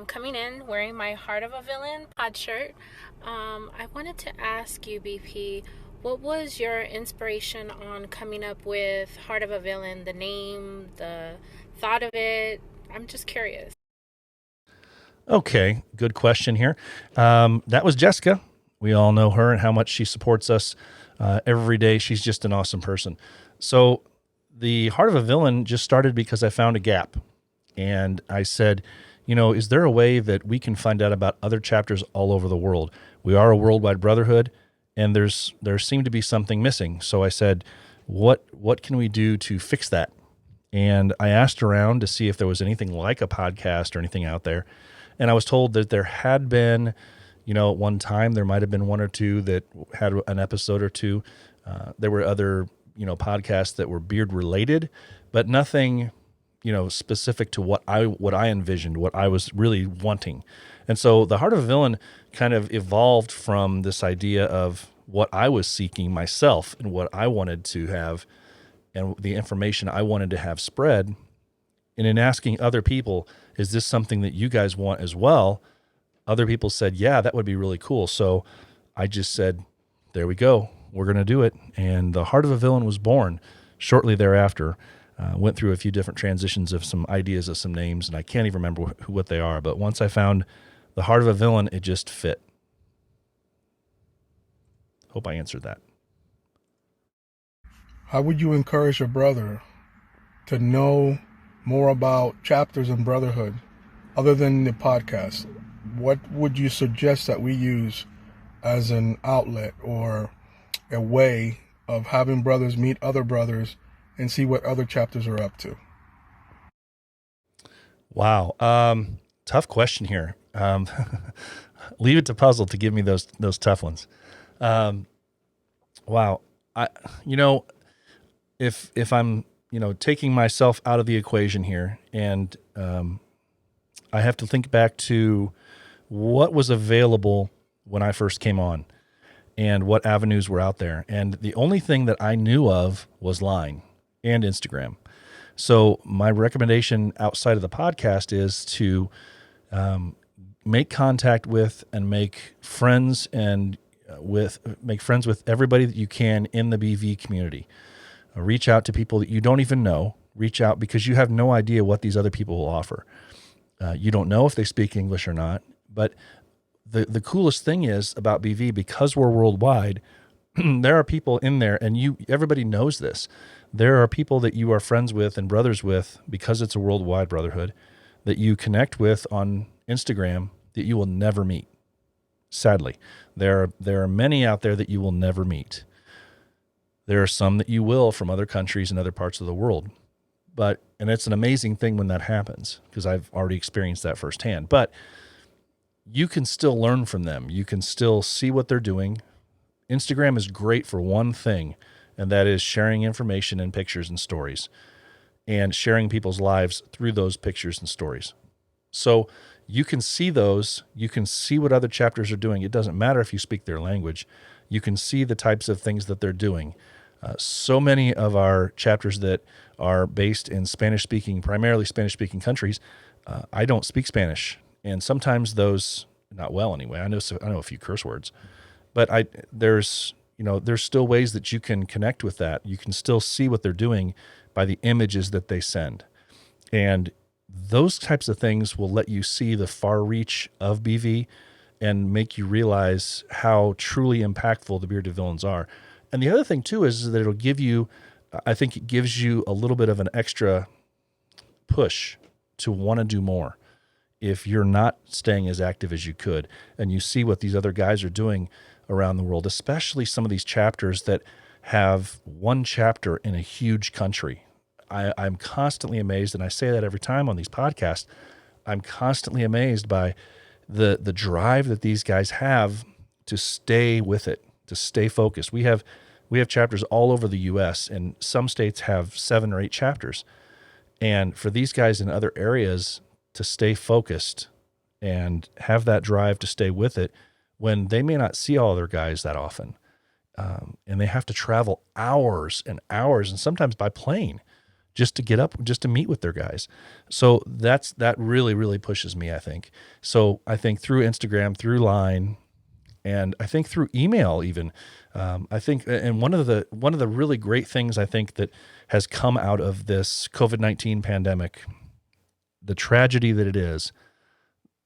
coming in wearing my Heart of a Villain pod shirt. I wanted to ask you, BP, what was your inspiration on coming up with Heart of a Villain, the name, the thought of it? I'm just curious. Okay, good question here. That was Jessica. We all know her and how much she supports us every day. She's just an awesome person. So the Heart of a Villain just started because I found a gap. And I said, is there a way that we can find out about other chapters all over the world? We are a worldwide brotherhood, and there seemed to be something missing. So I said, what can we do to fix that? And I asked around to see if there was anything like a podcast or anything out there. And I was told that there had been, at one time, there might have been one or two that had an episode or two. There were other, podcasts that were beard related, but nothing, specific to what I envisioned, what I was really wanting. And so the Heart of a Villain kind of evolved from this idea of what I was seeking myself and what I wanted to have and the information I wanted to have spread. And in asking other people, is this something that you guys want as well? Other people said, yeah, that would be really cool. So I just said, there we go. We're going to do it. And the Heart of a Villain was born shortly thereafter. Went through a few different transitions of some ideas of some names, and I can't even remember what they are. But once I found the Heart of a Villain, it just fit. Hope I answered that. How would you encourage your brother to know more about chapters in Brotherhood other than the podcast? What would you suggest that we use as an outlet or a way of having brothers meet other brothers and see what other chapters are up to? Wow. Tough question here. Leave it to Puzzle to give me those tough ones. Wow. If I'm, taking myself out of the equation here, and I have to think back to what was available when I first came on and what avenues were out there. And the only thing that I knew of was Line and Instagram. So my recommendation outside of the podcast is to make contact with and make friends with everybody that you can in the BV community. Reach out to people that you don't even know. Reach out because you have no idea what these other people will offer. You don't know if they speak English or not. But the coolest thing is about BV, because we're worldwide, there are people in there, and everybody knows this. There are people that you are friends with and brothers with because it's a worldwide brotherhood that you connect with on Instagram that you will never meet. Sadly, there are many out there that you will never meet. There are some that you will from other countries and other parts of the world. And it's an amazing thing when that happens because I've already experienced that firsthand. But you can still learn from them. You can still see what they're doing. Instagram is great for one thing, and that is sharing information and pictures and stories, and sharing people's lives through those pictures and stories. So you can see those, you can see what other chapters are doing. It doesn't matter if you speak their language. You can see the types of things that they're doing. So many of our chapters that are based in Spanish-speaking, primarily Spanish-speaking countries, I don't speak Spanish, and sometimes those, not well anyway. I know a few curse words, but there's still ways that you can connect with that. You can still see what they're doing by the images that they send, and those types of things will let you see the far reach of BV and make you realize how truly impactful the bearded villains are. And the other thing too is that I think it gives you a little bit of an extra push to want to do more if you're not staying as active as you could, and you see what these other guys are doing around the world, especially some of these chapters that have one chapter in a huge country. I'm constantly amazed, and I say that every time on these podcasts. I'm constantly amazed by the drive that these guys have to stay with it, to stay focused. We have chapters all over the U.S., and some states have 7 or 8 chapters. And for these guys in other areas to stay focused and have that drive to stay with it when they may not see all their guys that often, and they have to travel hours and hours, and sometimes by plane, just to get up, just to meet with their guys. So that really, really pushes me, I think. So I think through Instagram, through Line, and I think through email even, I think, and one of the really great things I think that has come out of this COVID-19 pandemic, the tragedy that it is,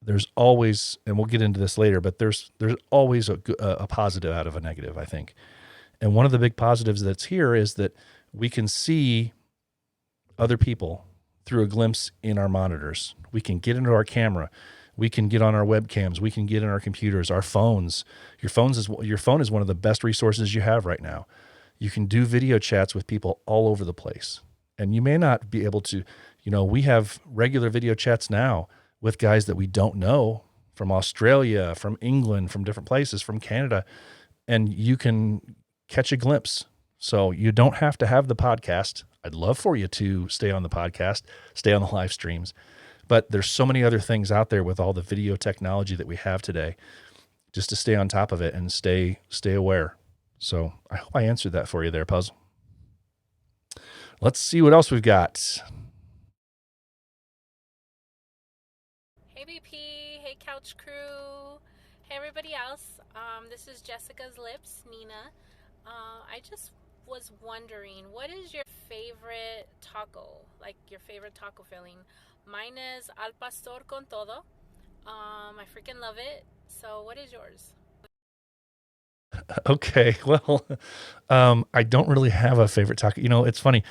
there's always, and we'll get into this later, but there's always a positive out of a negative, I think. And one of the big positives that's here is that we can see other people through a glimpse in our monitors. We can get into our camera. We can get on our webcams. We can get in our computers, our phones. Your phone is one of the best resources you have right now. You can do video chats with people all over the place. And you may not be able to, we have regular video chats now with guys that we don't know from Australia, from England, from different places, from Canada, and you can catch a glimpse. So you don't have to have the podcast. I'd love for you to stay on the podcast, stay on the live streams, but there's so many other things out there with all the video technology that we have today, just to stay on top of it and stay aware. So I hope I answered that for you there, Puzzle. Let's see what else we've got. Hey BP, hey Couch Crew, hey everybody else. This is Jessica's Lips, Nina. I just was wondering, what is your favorite taco? Like your favorite taco filling? Mine is al pastor con todo. I freaking love it. So what is yours? Okay, well, I don't really have a favorite taco. It's funny.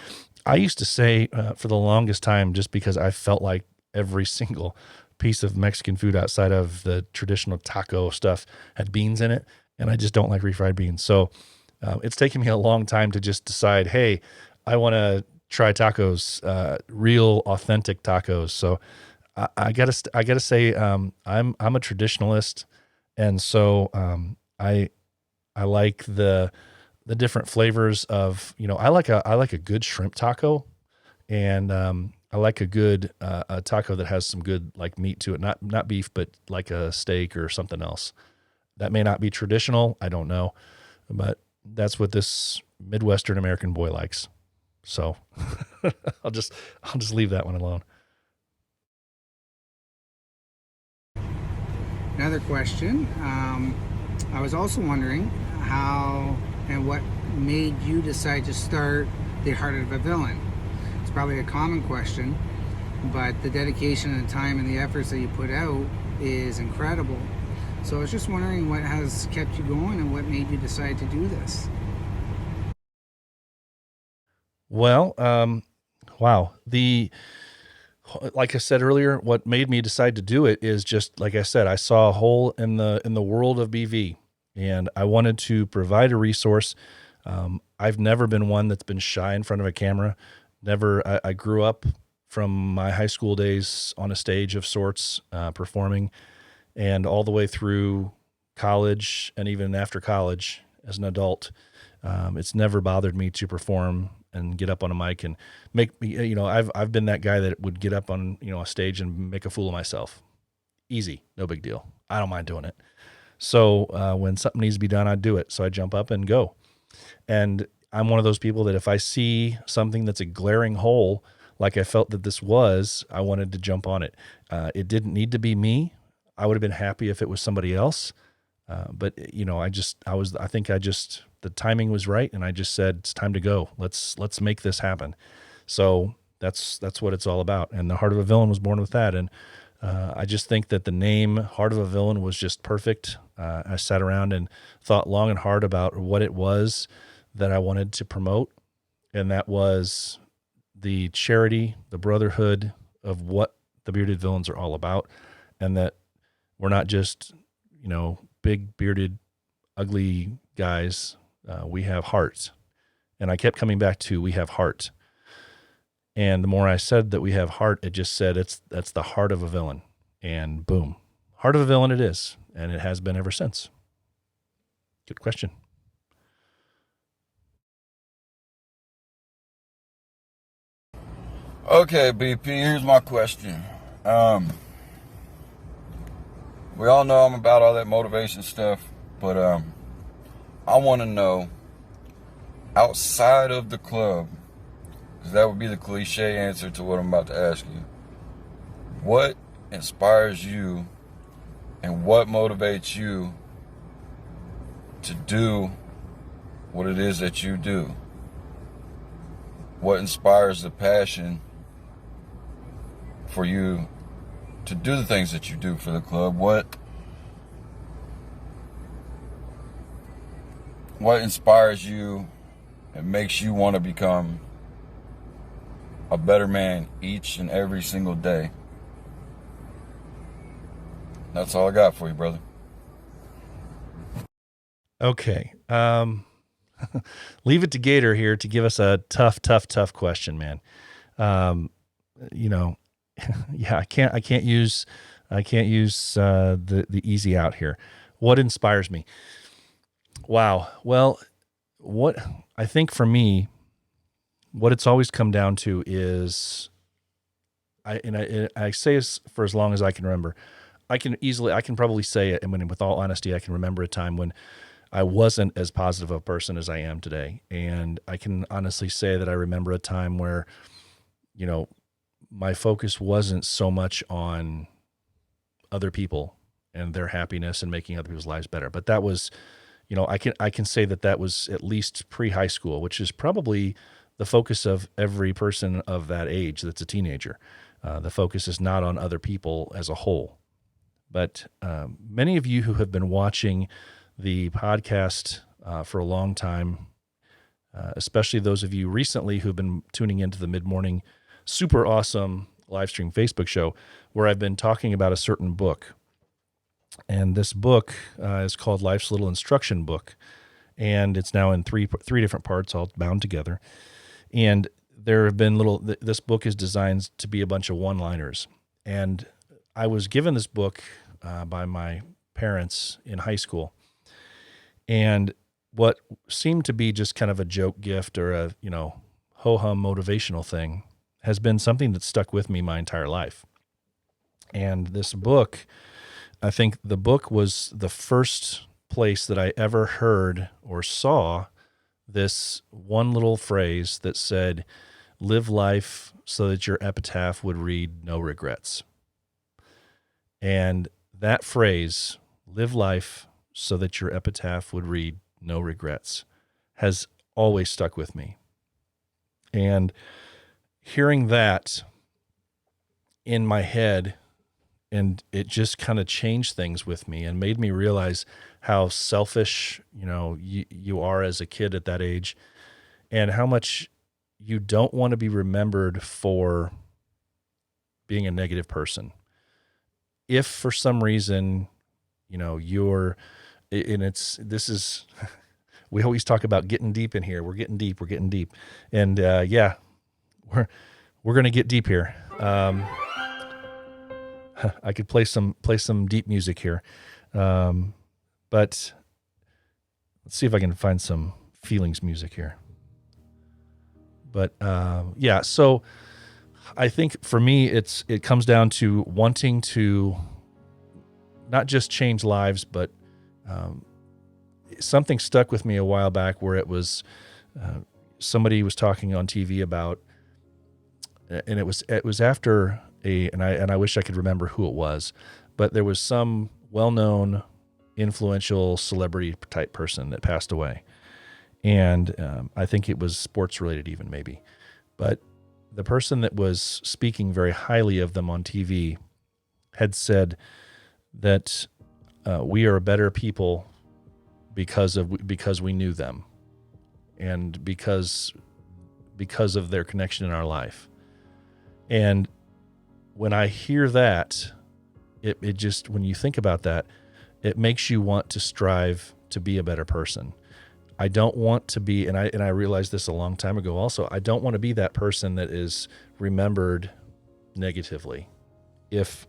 I used to say for the longest time, just because I felt like every single piece of Mexican food outside of the traditional taco stuff had beans in it, and I just don't like refried beans. So it's taken me a long time to just decide, hey, I want to try tacos, real authentic tacos. So I gotta say, I'm a traditionalist, and so I like the different flavors of, I like a good shrimp taco, and I like a good a taco that has some good like meat to it, not beef, but like a steak or something else. That may not be traditional, I don't know, but that's what this Midwestern American boy likes. So I'll just leave that one alone. Another question. I was also wondering how and what made you decide to start The Heart of a Villain. It's probably a common question, but the dedication and the time and the efforts that you put out is incredible. So I was just wondering what has kept you going and what made you decide to do this. Well, wow. Like I said earlier, what made me decide to do it is just, like I said, I saw a hole in the world of BV, and I wanted to provide a resource. I've never been one that's been shy in front of a camera. I grew up from my high school days on a stage of sorts, performing, and all the way through college and even after college as an adult. It's never bothered me to perform and get up on a mic and make me, I've been that guy that would get up on, a stage and make a fool of myself. Easy. No big deal. I don't mind doing it. So when something needs to be done, I do it. So I jump up and go. And I'm one of those people that if I see something that's a glaring hole, like I felt that this was, I wanted to jump on it. It didn't need to be me. I would have been happy if it was somebody else. But the timing was right. And I just said, it's time to go. Let's make this happen. So that's what it's all about. And the Heart of a Villain was born with that. And I just think that the name Heart of a Villain was just perfect. I sat around and thought long and hard about what it was that I wanted to promote. And that was the charity, the brotherhood of what the Bearded Villains are all about. And that we're not just, big bearded, ugly guys. We have heart. And I kept coming back to, we have heart. And the more I said that we have heart, it just said that's the heart of a villain. And boom, Heart of a Villain it is. And it has been ever since. Good question. Okay, BP, here's my question. We all know I'm about all that motivation stuff, but I want to know, outside of the club, because that would be the cliche answer to what I'm about to ask you, what inspires you and what motivates you to do what it is that you do? What inspires the passion for you to do the things that you do for the club? What inspires you and makes you want to become a better man each and every single day? That's all I got for you, brother. Okay. Leave it to Gator here to give us a tough question, man. Yeah, I can't use the easy out here. What inspires me? Wow. Well, what I think for me, what it's always come down to is, I say this for as long as I can remember. I can probably say it, and with all honesty, I can remember a time when I wasn't as positive a person as I am today. And I can honestly say that I remember a time where, my focus wasn't so much on other people and their happiness and making other people's lives better. But that was, I can say that was at least pre-high school, which is probably the focus of every person of that age that's a teenager. The focus is not on other people as a whole. But many of you who have been watching the podcast for a long time, especially those of you recently who've been tuning into the mid-morning super awesome live stream Facebook show, where I've been talking about a certain book. And this book is called Life's Little Instruction Book. And it's now in three different parts, all bound together. And there have been this book is designed to be a bunch of one-liners. And I was given this book by my parents in high school. And what seemed to be just kind of a joke gift or a, ho-hum motivational thing has been something that stuck with me my entire life. And this book, I think the book was the first place that I ever heard or saw this one little phrase that said, live life so that your epitaph would read no regrets. And that phrase, live life so that your epitaph would read no regrets, has always stuck with me. And hearing that in my head, and it just kind of changed things with me and made me realize how selfish, you are as a kid at that age, and how much you don't want to be remembered for being a negative person. If for some reason, we always talk about getting deep in here. We're getting deep. And we're going to get deep here. I could play some deep music here, but let's see if I can find some feelings music here. But yeah, so I think for me, it comes down to wanting to not just change lives, but something stuck with me a while back where it was somebody was talking on TV about, and it was after and I wish I could remember who it was, but there was some well-known, influential celebrity type person that passed away. And I think it was sports related even maybe. But the person that was speaking very highly of them on TV had said that we are better people because we knew them and because of their connection in our life. And when I hear that, it just, when you think about that, it makes you want to strive to be a better person. I don't want to be, and I realized this a long time ago also, I don't want to be that person that is remembered negatively. If,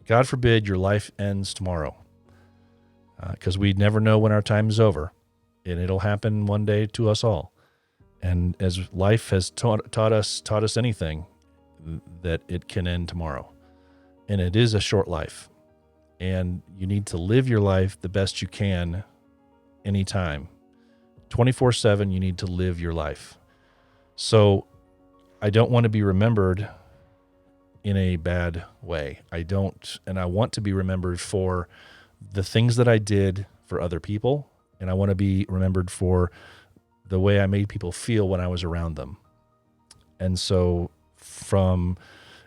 God forbid, your life ends tomorrow, because we never know when our time is over, and it'll happen one day to us all. And as life has taught us anything, that it can end tomorrow. And it is a short life. And you need to live your life the best you can anytime. 24/7, you need to live your life. So I don't want to be remembered in a bad way. And I want to be remembered for the things that I did for other people. And I want to be remembered for the way I made people feel when I was around them. And so from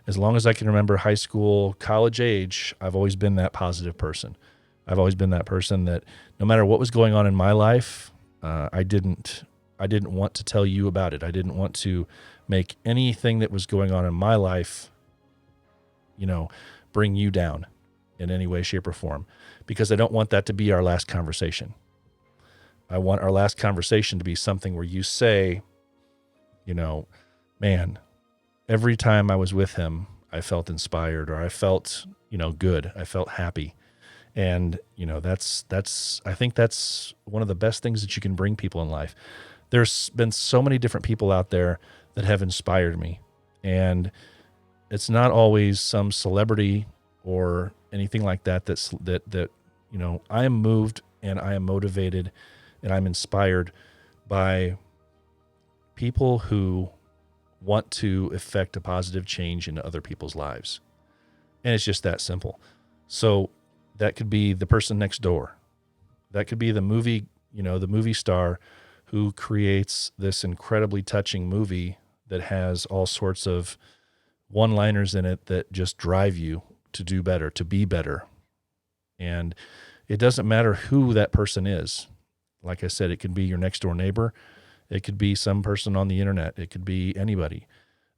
as long as I can remember high school, college age, I've always been that positive person. I've always been that person that no matter what was going on in my life, I didn't want to tell you about it. I didn't want to make anything that was going on in my life, bring you down in any way, shape, or form, because I don't want that to be our last conversation. I want our last conversation to be something where you say, man, every time I was with him, I felt inspired, or I felt, good. I felt happy. And, I think that's one of the best things that you can bring people in life. There's been so many different people out there that have inspired me. And it's not always some celebrity or anything like that, that I am moved and I am motivated and I'm inspired by people who want to effect a positive change in other people's lives. And it's just that simple. So that could be the person next door. That could be the movie star who creates this incredibly touching movie that has all sorts of one-liners in it that just drive you to do better, to be better. And it doesn't matter who that person is. Like I said, it could be your next door neighbor. It could be some person on the internet. It could be anybody.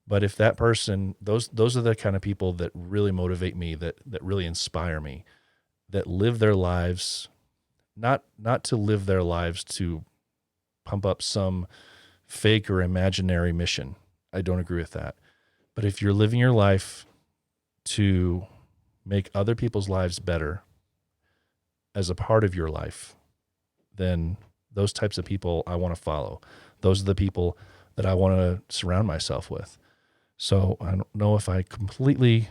But if that person, those are the kind of people that really motivate me, that really inspire me, that live their lives, not to live their lives to pump up some fake or imaginary mission. I don't agree with that. But if you're living your life to make other people's lives better as a part of your life, then those types of people I want to follow. Those are the people that I want to surround myself with. So I don't know if I completely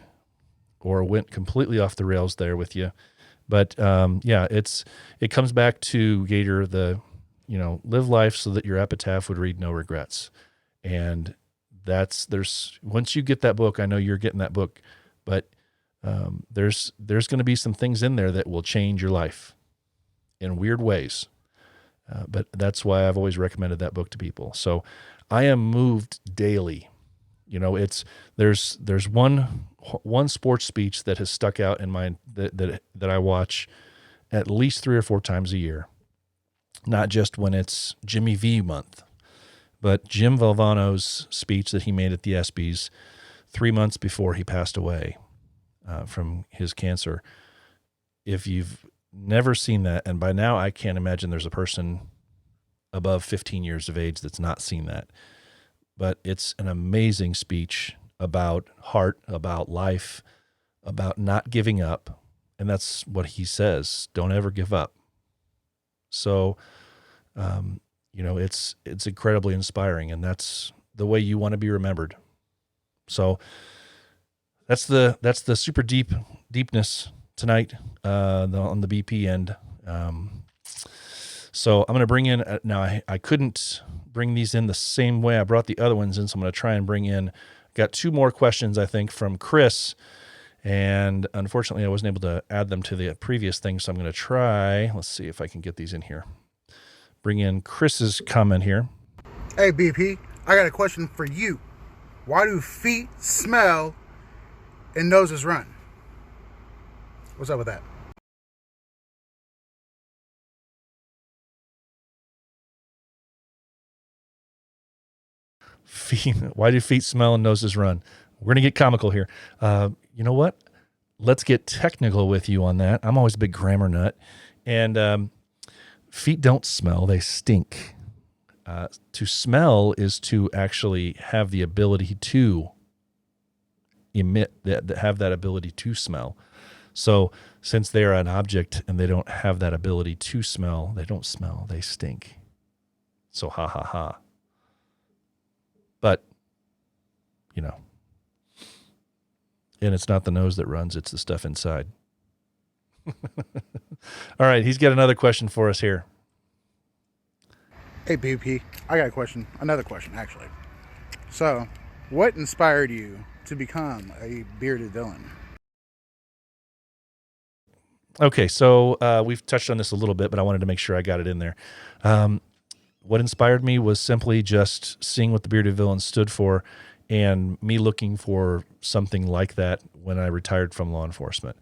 or went completely off the rails there with you. But it comes back to Gator, live life so that your epitaph would read no regrets. And once you get that book, I know you're getting that book, but there's going to be some things in there that will change your life in weird ways. But that's why I've always recommended that book to people. So I am moved daily. There's one sports speech that has stuck out in my that I watch at least 3 or 4 times a year, not just when it's Jimmy V month, but Jim Valvano's speech that he made at the ESPYs 3 months before he passed away from his cancer. If you've never seen that, and by now I can't imagine there's a person above 15 years of age that's not seen that. But it's an amazing speech about heart, about life, about not giving up. And that's what he says. Don't ever give up. So, it's incredibly inspiring, and that's the way you want to be remembered. So that's the super deepness tonight on the BP end. So I'm going to bring in now. I couldn't bring these in the same way I brought the other ones in, so I'm going to try and bring in. Got two more questions, I think, from Chris, and unfortunately I wasn't able to add them to the previous thing. So I'm going to try. Let's see if I can get these in here. Bring in Chris's comment here. Hey, BP, I got a question for you. Why do feet smell and noses run? What's up with that? Feet. Why do feet smell and noses run? We're going to get comical here. You know what? Let's get technical with you on that. I'm always a big grammar nut. And feet don't smell. They stink. To smell is to actually have the ability to emit, have that ability to smell. So since they're an object and they don't have that ability to smell, they don't smell. They stink. So ha ha ha. But, and it's not the nose that runs, it's the stuff inside. All right, he's got another question for us here. Hey, BP, I got a question. Another question, actually. So, what inspired you to become a bearded villain? Okay, so we've touched on this a little bit, but I wanted to make sure I got it in there. What inspired me was simply just seeing what the bearded villain stood for and me looking for something like that when I retired from law enforcement.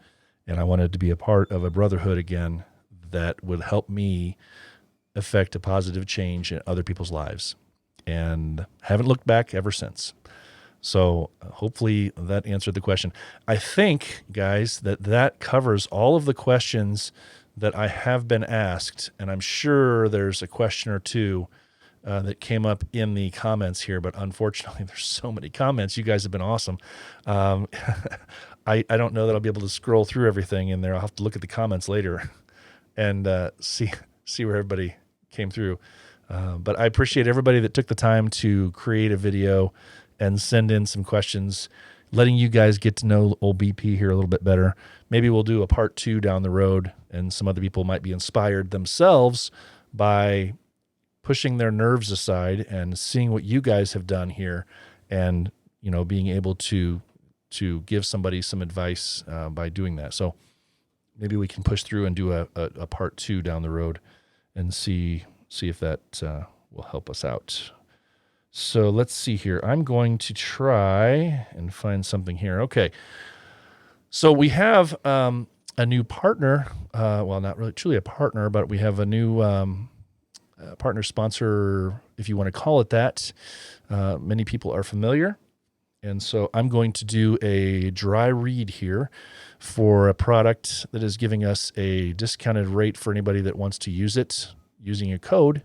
And I wanted to be a part of a brotherhood again that would help me affect a positive change in other people's lives. And haven't looked back ever since. So hopefully that answered the question. I think, guys, that covers all of the questions that I have been asked, and I'm sure there's a question or two that came up in the comments here, but unfortunately there's so many comments. You guys have been awesome. I don't know that I'll be able to scroll through everything in there. I'll have to look at the comments later and see where everybody came through. But I appreciate everybody that took the time to create a video and send in some questions, letting you guys get to know old BP here a little bit better. Maybe we'll do a part 2 down the road, and some other people might be inspired themselves by pushing their nerves aside and seeing what you guys have done here, and being able to give somebody some advice by doing that. So maybe we can push through and do a part 2 down the road and see if that will help us out. So let's see here. I'm going to try and find something here. Okay. So we have a new partner. Well, not really truly a partner, but we have a new partner sponsor, if you want to call it that. Many people are familiar. And so I'm going to do a dry read here for a product that is giving us a discounted rate for anybody that wants to use it using a code.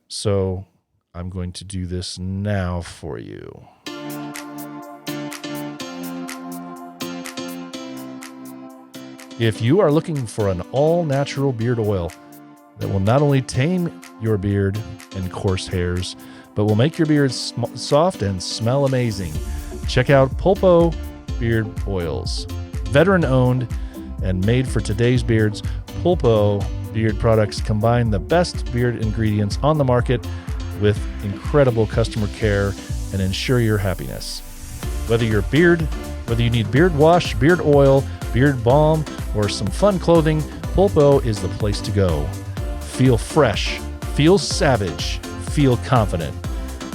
So I'm going to do this now for you. If you are looking for an all-natural beard oil that will not only tame your beard and coarse hairs, but will make your beard soft and smell amazing, check out Pulpo Beard Oils. Veteran-owned and made for today's beards, Pulpo beard products combine the best beard ingredients on the market with incredible customer care and ensure your happiness. Whether you need beard wash, beard oil, beard balm, or some fun clothing, Pulpo is the place to go. Feel fresh, feel savage, feel confident.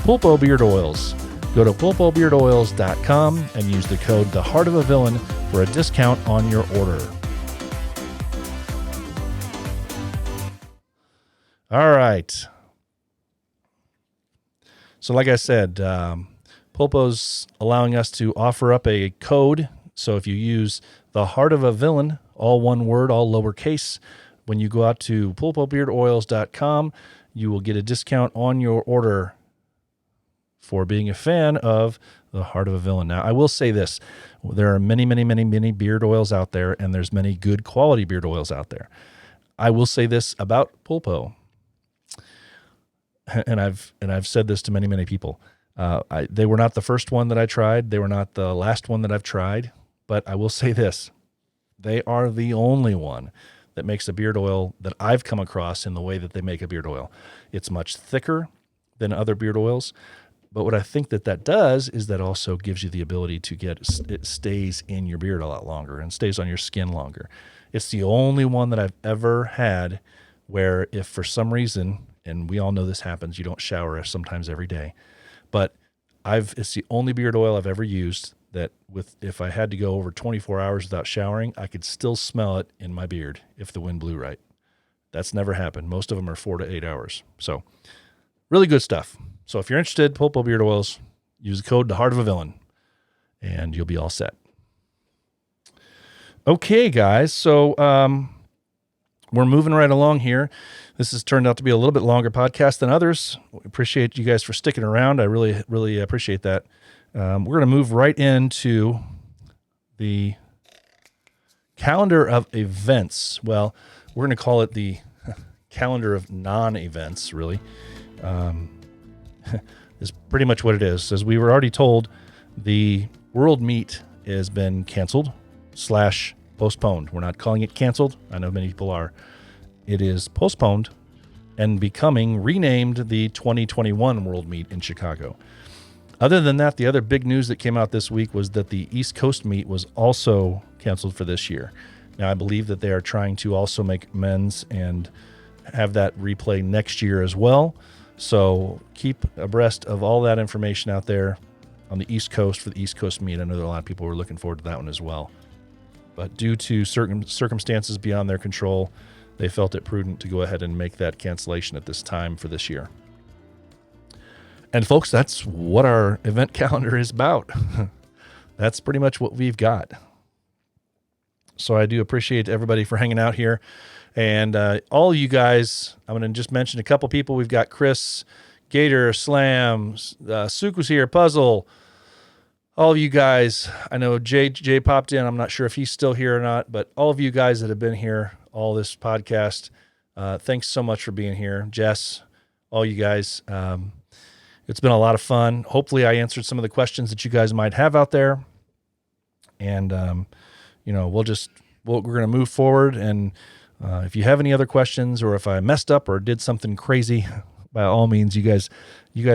Pulpo Beard Oils. Go to pulpobeardoils.com and use the code The Heart of a Villain for a discount on your order. All right. So like I said, Pulpo's allowing us to offer up a code. So if you use The Heart of a Villain, all one word, all lowercase, when you go out to pulpobeardoils.com, you will get a discount on your order for being a fan of the Heart of a Villain. Now, I will say this. There are many, many, many, many beard oils out there, and there's many good quality beard oils out there. I will say this about Pulpo, and I've said this to many, many people. They were not the first one that I tried. They were not the last one that I've tried. But I will say this. They are the only one that makes a beard oil that I've come across in the way that they make a beard oil. It's much thicker than other beard oils. But what I think that does is that also gives you the ability to it stays in your beard a lot longer and stays on your skin longer. It's the only one that I've ever had where if for some reason, and we all know this happens, you don't shower sometimes every day, but it's the only beard oil I've ever used that if I had to go over 24 hours without showering, I could still smell it in my beard if the wind blew right. That's never happened. Most of them are 4 to 8 hours. So really good stuff. So if you're interested, Pulpo Beard Oils, use the code The Heart of a Villain, and you'll be all set. Okay, guys. So we're moving right along here. This has turned out to be a little bit longer podcast than others. We appreciate you guys for sticking around. I really, really appreciate that. We're going to move right into the calendar of events. Well, we're going to call it the calendar of non-events, really. Is pretty much what it is. As we were already told, the World Meet has been canceled / postponed. We're not calling it canceled. I know many people are. It is postponed and becoming renamed the 2021 World Meet in Chicago. Other than that, the other big news that came out this week was that the East Coast Meet was also canceled for this year. Now, I believe that they are trying to also make men's and have that replay next year as well. So keep abreast of all that information out there on the East Coast for the East Coast Meet. I know that a lot of people were looking forward to that one as well. But due to certain circumstances beyond their control, they felt it prudent to go ahead and make that cancellation at this time for this year. And folks, that's what our event calendar is about. That's pretty much what we've got. So I do appreciate everybody for hanging out here. And all you guys, I'm going to just mention a couple people. We've got Chris, Gator, Slam, Suku's here, Puzzle. All of you guys, I know Jay popped in. I'm not sure if he's still here or not, but all of you guys that have been here, all this podcast, thanks so much for being here. Jess, all you guys, it's been a lot of fun. Hopefully I answered some of the questions that you guys might have out there. And, we're going to move forward. And if you have any other questions or if I messed up or did something crazy, by all means, you guys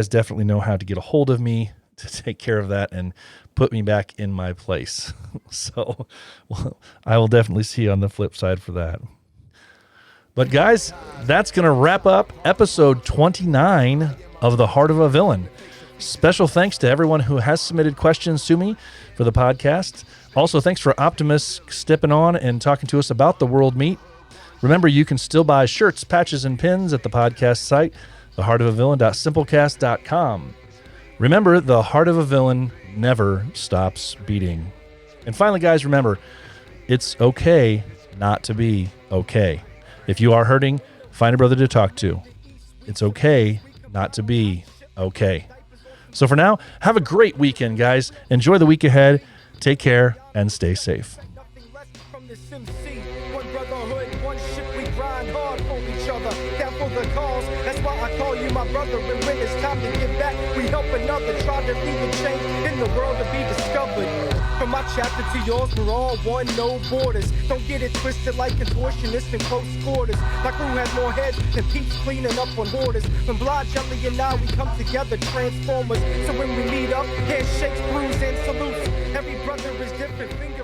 definitely know how to get a hold of me to take care of that and put me back in my place. So I will definitely see you on the flip side for that. But guys, that's going to wrap up episode 29 of The Heart of a Villain. Special thanks to everyone who has submitted questions to me for the podcast. Also, thanks for Optimus stepping on and talking to us about the World Meet. Remember, you can still buy shirts, patches, and pins at the podcast site, theheartofavillain.simplecast.com. Remember, the heart of a villain never stops beating. And finally, guys, remember, it's okay not to be okay. If you are hurting, find a brother to talk to. It's okay not to be okay. So for now, have a great weekend, guys. Enjoy the week ahead. Take care and stay safe. One brotherhood, one ship, we grind hard for each other. Down for the cause, that's why I call you my brother. And when it's time to give back, we help another. Try to leave a change in the world to be discovered. From my chapter to yours, we're all one, no borders. Don't get it twisted like contortionists in close quarters. My crew has more heads than peeps cleaning up on borders. When Blah, Jelly, and I, we come together, transformers. So when we meet up, handshakes, brews, and salutes. Every brother is different, fingers.